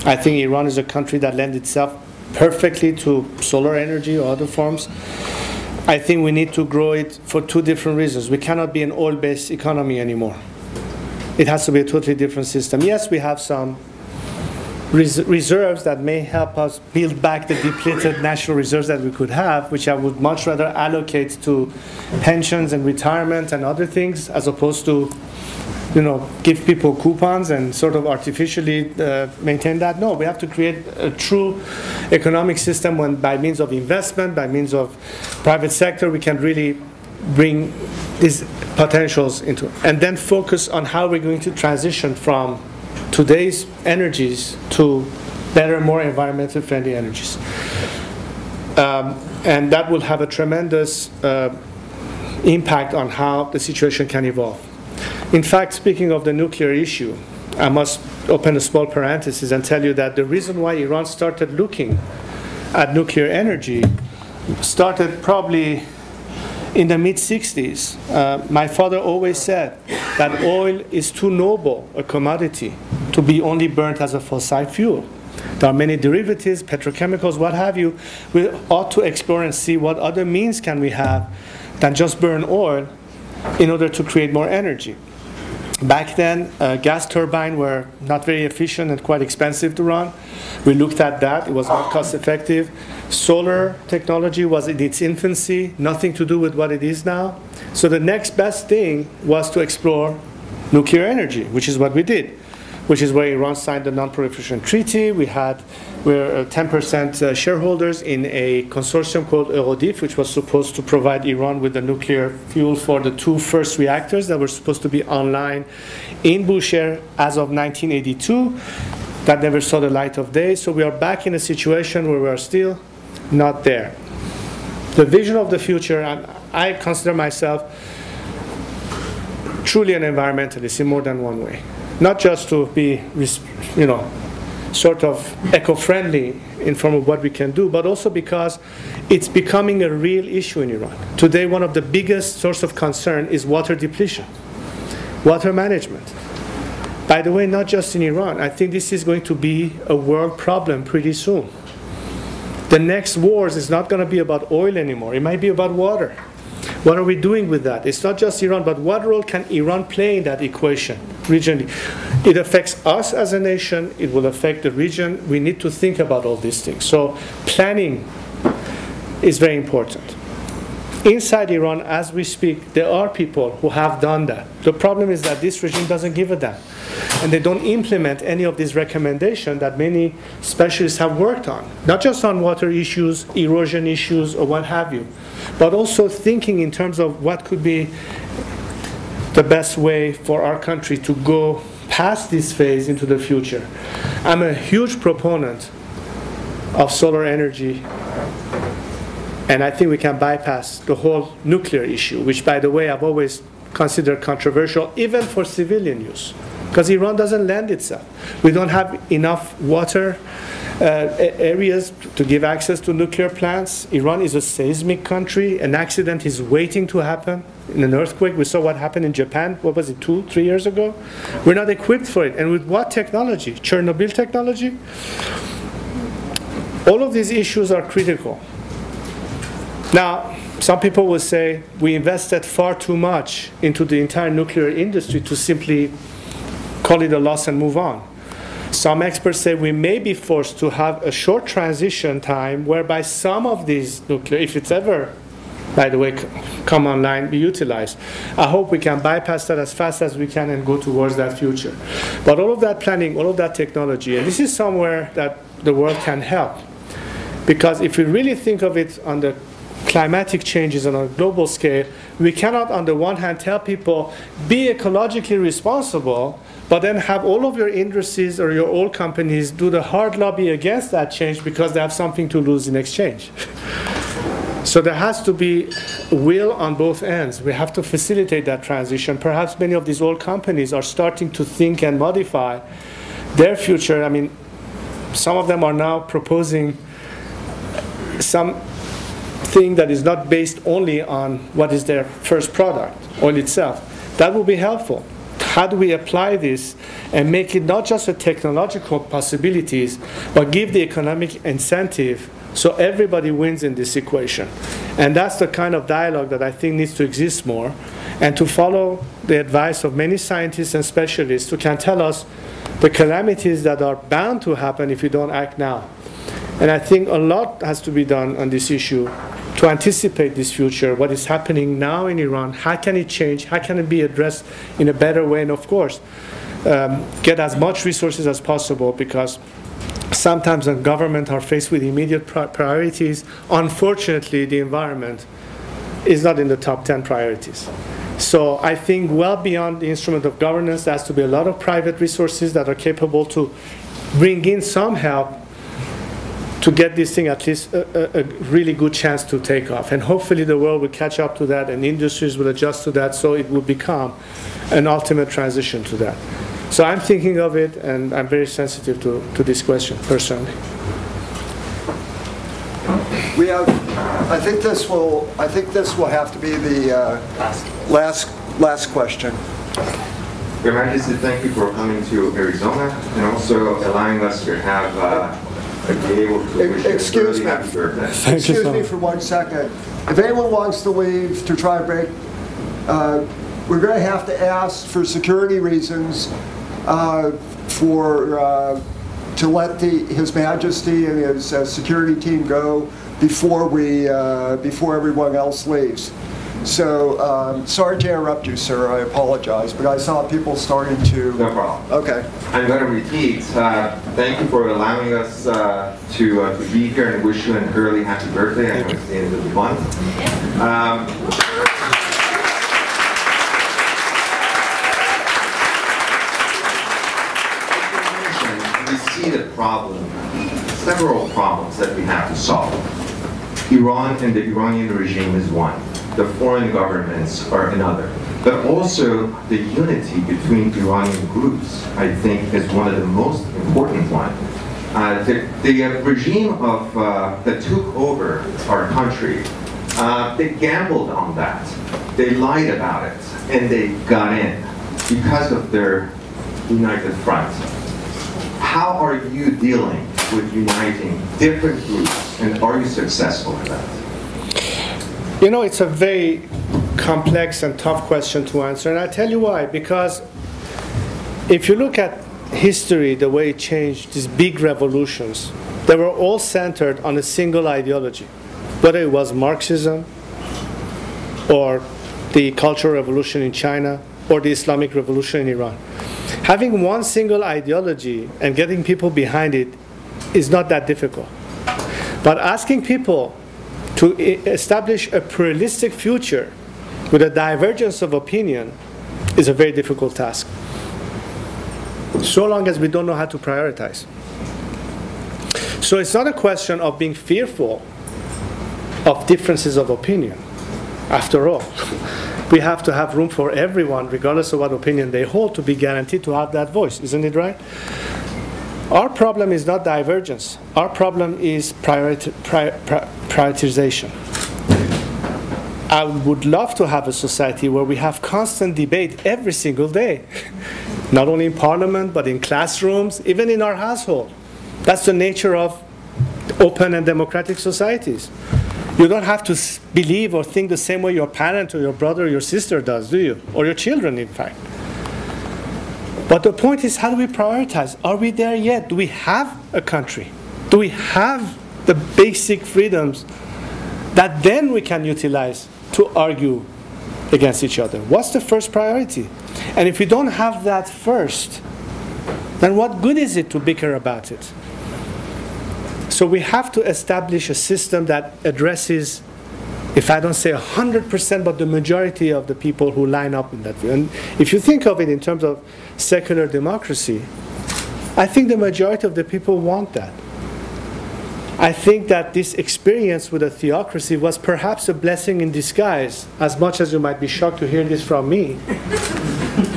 I think Iran is a country that lends itself perfectly to solar energy or other forms. I think we need to grow it for two different reasons. We cannot be an oil-based economy anymore. It has to be a totally different system. Yes, we have some reserves that may help us build back the depleted national reserves that we could have, which I would much rather allocate to pensions and retirement and other things, as opposed to, you know, give people coupons and sort of artificially maintain that. No, we have to create a true economic system when, by means of investment, by means of private sector, we can really bring these potentials into, and then focus on how we're going to transition from today's energies to better, more environmentally friendly energies. And that will have a tremendous impact on how the situation can evolve. In fact, speaking of the nuclear issue, I must open a small parenthesis and tell you that the reason why Iran started looking at nuclear energy started probably in the mid-60s. My father always said that oil is too noble a commodity to be only burnt as a fossil fuel. There are many derivatives, petrochemicals, what have you. We ought to explore and see what other means can we have than just burn oil in order to create more energy. Back then, gas turbines were not very efficient and quite expensive to run. We looked at that. It was not cost effective. Solar technology was in its infancy, nothing to do with what it is now. So the next best thing was to explore nuclear energy, which is what we did, which is where Iran signed the Non-Proliferation Treaty. We're 10% shareholders in a consortium called Eurodif, which was supposed to provide Iran with the nuclear fuel for the two first reactors that were supposed to be online in Bushehr as of 1982. That never saw the light of day. So we are back in a situation where we are still not there. The vision of the future, and I consider myself truly an environmentalist in more than one way. Not just to be, you know, sort of eco-friendly in form of what we can do, but also because it's becoming a real issue in Iran. Today, one of the biggest source of concern is water depletion, water management. By the way, not just in Iran. I think this is going to be a world problem pretty soon. The next wars is not going to be about oil anymore. It might be about water. What are we doing with that? It's not just Iran, but what role can Iran play in that equation regionally? It affects us as a nation. It will affect the region. We need to think about all these things. So planning is very important. Inside Iran, as we speak, there are people who have done that. The problem is that this regime doesn't give a damn. And they don't implement any of these recommendations that many specialists have worked on. Not just on water issues, erosion issues, or what have you, but also thinking in terms of what could be the best way for our country to go past this phase into the future. I'm a huge proponent of solar energy, and I think we can bypass the whole nuclear issue, which, by the way, I've always considered controversial, even for civilian use, because Iran doesn't lend itself. We don't have enough water areas to give access to nuclear plants. Iran is a seismic country. An accident is waiting to happen. In an earthquake, we saw what happened in Japan, what was it, 2-3 years ago? We're not equipped for it. And with what technology? Chernobyl technology? All of these issues are critical. Now, some people will say we invested far too much into the entire nuclear industry to simply call it a loss and move on. Some experts say we may be forced to have a short transition time whereby some of these nuclear, if it's ever, by the way, come online, be utilized. I hope we can bypass that as fast as we can and go towards that future. But all of that planning, all of that technology, and this is somewhere that the world can help. Because if we really think of it on the climatic changes on a global scale, we cannot on the one hand tell people, be ecologically responsible, but then have all of your industries or your oil companies do the hard lobby against that change because they have something to lose in exchange. So there has to be will on both ends. We have to facilitate that transition. Perhaps many of these old companies are starting to think and modify their future. I mean, some of them are now proposing something that is not based only on what is their first product, oil itself. That will be helpful. How do we apply this and make it not just a technological possibilities, but give the economic incentive so everybody wins in this equation? And that's the kind of dialogue that I think needs to exist more, and to follow the advice of many scientists and specialists who can tell us the calamities that are bound to happen if we don't act now. And I think a lot has to be done on this issue to anticipate this future, what is happening now in Iran, how can it change, how can it be addressed in a better way, and of course, get as much resources as possible, because sometimes when government are faced with immediate priorities, unfortunately the environment is not in the top 10 priorities. So I think well beyond the instrument of governance, there has to be a lot of private resources that are capable to bring in some help to get this thing at least a really good chance to take off. And hopefully the world will catch up to that and industries will adjust to that, so it will become an ultimate transition to that. So I'm thinking of it, and I'm very sensitive to this question personally. We have, I think this will have to be the last question. Your Majesty, thank you for coming to Arizona and also allowing us to have be able to excuse me. Happy birthday. Excuse me for 1 second. If anyone wants to leave to try and break, we're going to have to ask for security reasons to let His Majesty and his security team go before everyone else leaves. So, sorry to interrupt you, sir. I apologize, but I saw people starting to... No problem. Okay. I'm going to repeat. Thank you for allowing us to be here and wish you an early happy birthday. I know it's the end of the month. We see the problem, several problems that we have to solve. Iran and the Iranian regime is one. The foreign governments are another. But also the unity between Iranian groups, I think, is one of the most important ones. The regime that took over our country, they gambled on that. They lied about it, and they got in because of their united front. How are you dealing with uniting different groups, and are you successful in that? You know, it's a very complex and tough question to answer, and I'll tell you why. Because if you look at history, the way it changed, these big revolutions, they were all centered on a single ideology, whether it was Marxism or the Cultural Revolution in China or the Islamic Revolution in Iran. Having one single ideology and getting people behind it is not that difficult. But asking people to establish a pluralistic future with a divergence of opinion is a very difficult task, so long as we don't know how to prioritize. So it's not a question of being fearful of differences of opinion. After all, we have to have room for everyone, regardless of what opinion they hold, to be guaranteed to have that voice. Isn't it right? Our problem is not divergence. Our problem is prioritization. I would love to have a society where we have constant debate every single day, not only in parliament, but in classrooms, even in our household. That's the nature of open and democratic societies. You don't have to believe or think the same way your parent or your brother or your sister does, do you? Or your children, in fact. But the point is, how do we prioritize? Are we there yet? Do we have a country? Do we have the basic freedoms that then we can utilize to argue against each other? What's the first priority? And if we don't have that first, then what good is it to bicker about it? So we have to establish a system that addresses, if I don't say 100%, but the majority of the people who line up in that view. And if you think of it in terms of secular democracy, I think the majority of the people want that. I think that this experience with a theocracy was perhaps a blessing in disguise, as much as you might be shocked to hear this from me.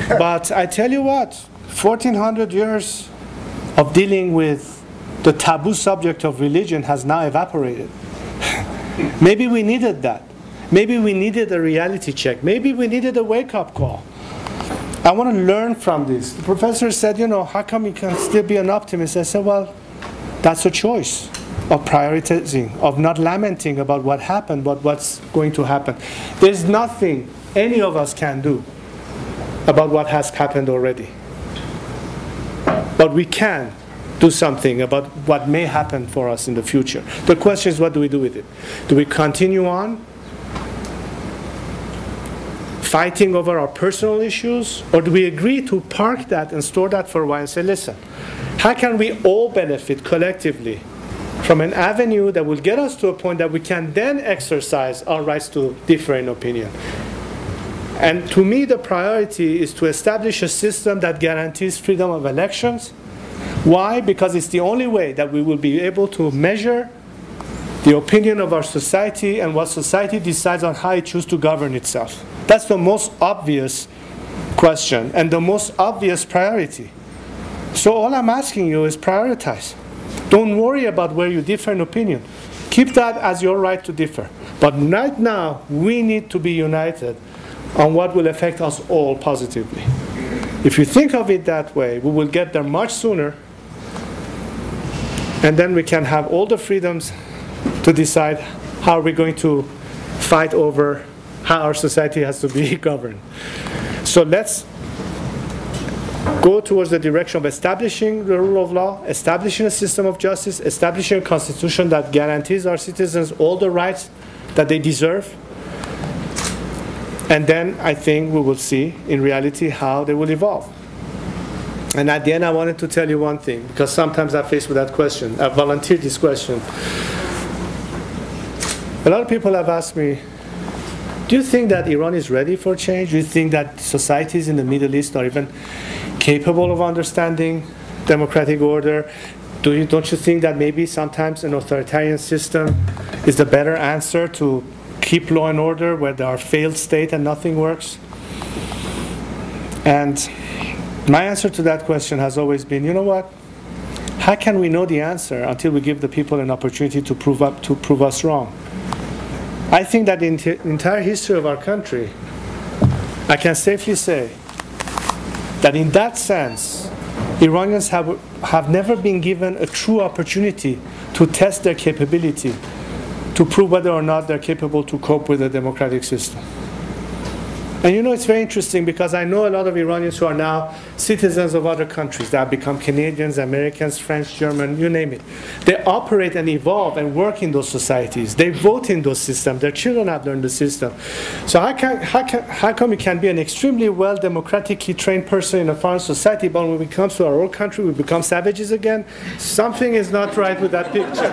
But I tell you what, 1400 years of dealing with the taboo subject of religion has now evaporated. Maybe we needed that. Maybe we needed a reality check. Maybe we needed a wake-up call. I want to learn from this. The professor said, you know, how come you can still be an optimist? I said, well, that's a choice of prioritizing, of not lamenting about what happened, but what's going to happen. There's nothing any of us can do about what has happened already. But we can do something about what may happen for us in the future. The question is, what do we do with it? Do we continue on fighting over our personal issues, or do we agree to park that and store that for a while and say, listen, how can we all benefit collectively from an avenue that will get us to a point that we can then exercise our rights to differ in opinion? And to me, the priority is to establish a system that guarantees freedom of elections. Why? Because it's the only way that we will be able to measure the opinion of our society and what society decides on how it chooses to govern itself. That's the most obvious question and the most obvious priority. So all I'm asking you is prioritize. Don't worry about where you differ in opinion. Keep that as your right to differ. But right now, we need to be united on what will affect us all positively. If you think of it that way, we will get there much sooner, and then we can have all the freedoms to decide how we're going to fight over how our society has to be governed. So let's go towards the direction of establishing the rule of law, establishing a system of justice, establishing a constitution that guarantees our citizens all the rights that they deserve. And then I think we will see in reality how they will evolve. And at the end, I wanted to tell you one thing, because sometimes I'm faced with that question. I volunteered this question. A lot of people have asked me, do you think that Iran is ready for change? Do you think that societies in the Middle East are even capable of understanding democratic order? Don't you think that maybe sometimes an authoritarian system is the better answer to keep law and order where there are failed state and nothing works? And my answer to that question has always been, you know what? How can we know the answer until we give the people an opportunity to prove us wrong? I think that in the entire history of our country, I can safely say that in that sense, Iranians have never been given a true opportunity to test their capability, to prove whether or not they're capable to cope with a democratic system. And you know, it's very interesting because I know a lot of Iranians who are now citizens of other countries that have become Canadians, Americans, French, German, you name it. They operate and evolve and work in those societies. They vote in those systems. Their children have learned the system. So how come you can be an extremely well democratically trained person in a foreign society, but when it comes to our own country, we become savages again? Something is not right with that picture.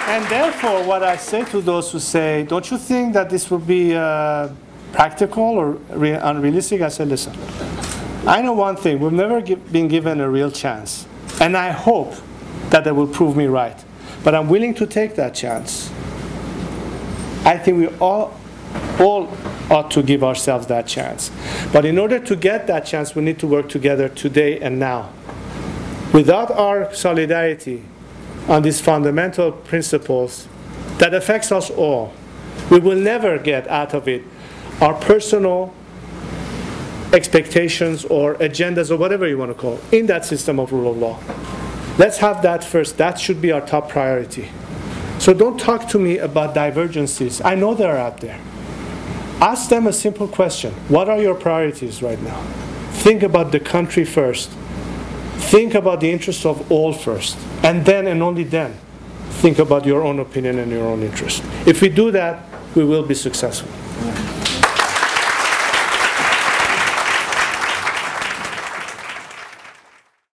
And therefore, what I say to those who say, don't you think that this will be practical or unrealistic? I say, listen, I know one thing. We've never been given a real chance. And I hope that they will prove me right. But I'm willing to take that chance. I think we all ought to give ourselves that chance. But in order to get that chance, we need to work together today and now. Without our solidarity on these fundamental principles that affects us all, we will never get out of it our personal expectations or agendas or whatever you want to call it in that system of rule of law. Let's have that first. That should be our top priority. So don't talk to me about divergences. I know they're out there. Ask them a simple question. What are your priorities right now? Think about the country first. Think about the interests of all first. And then and only then, think about your own opinion and your own interest. If we do that, we will be successful.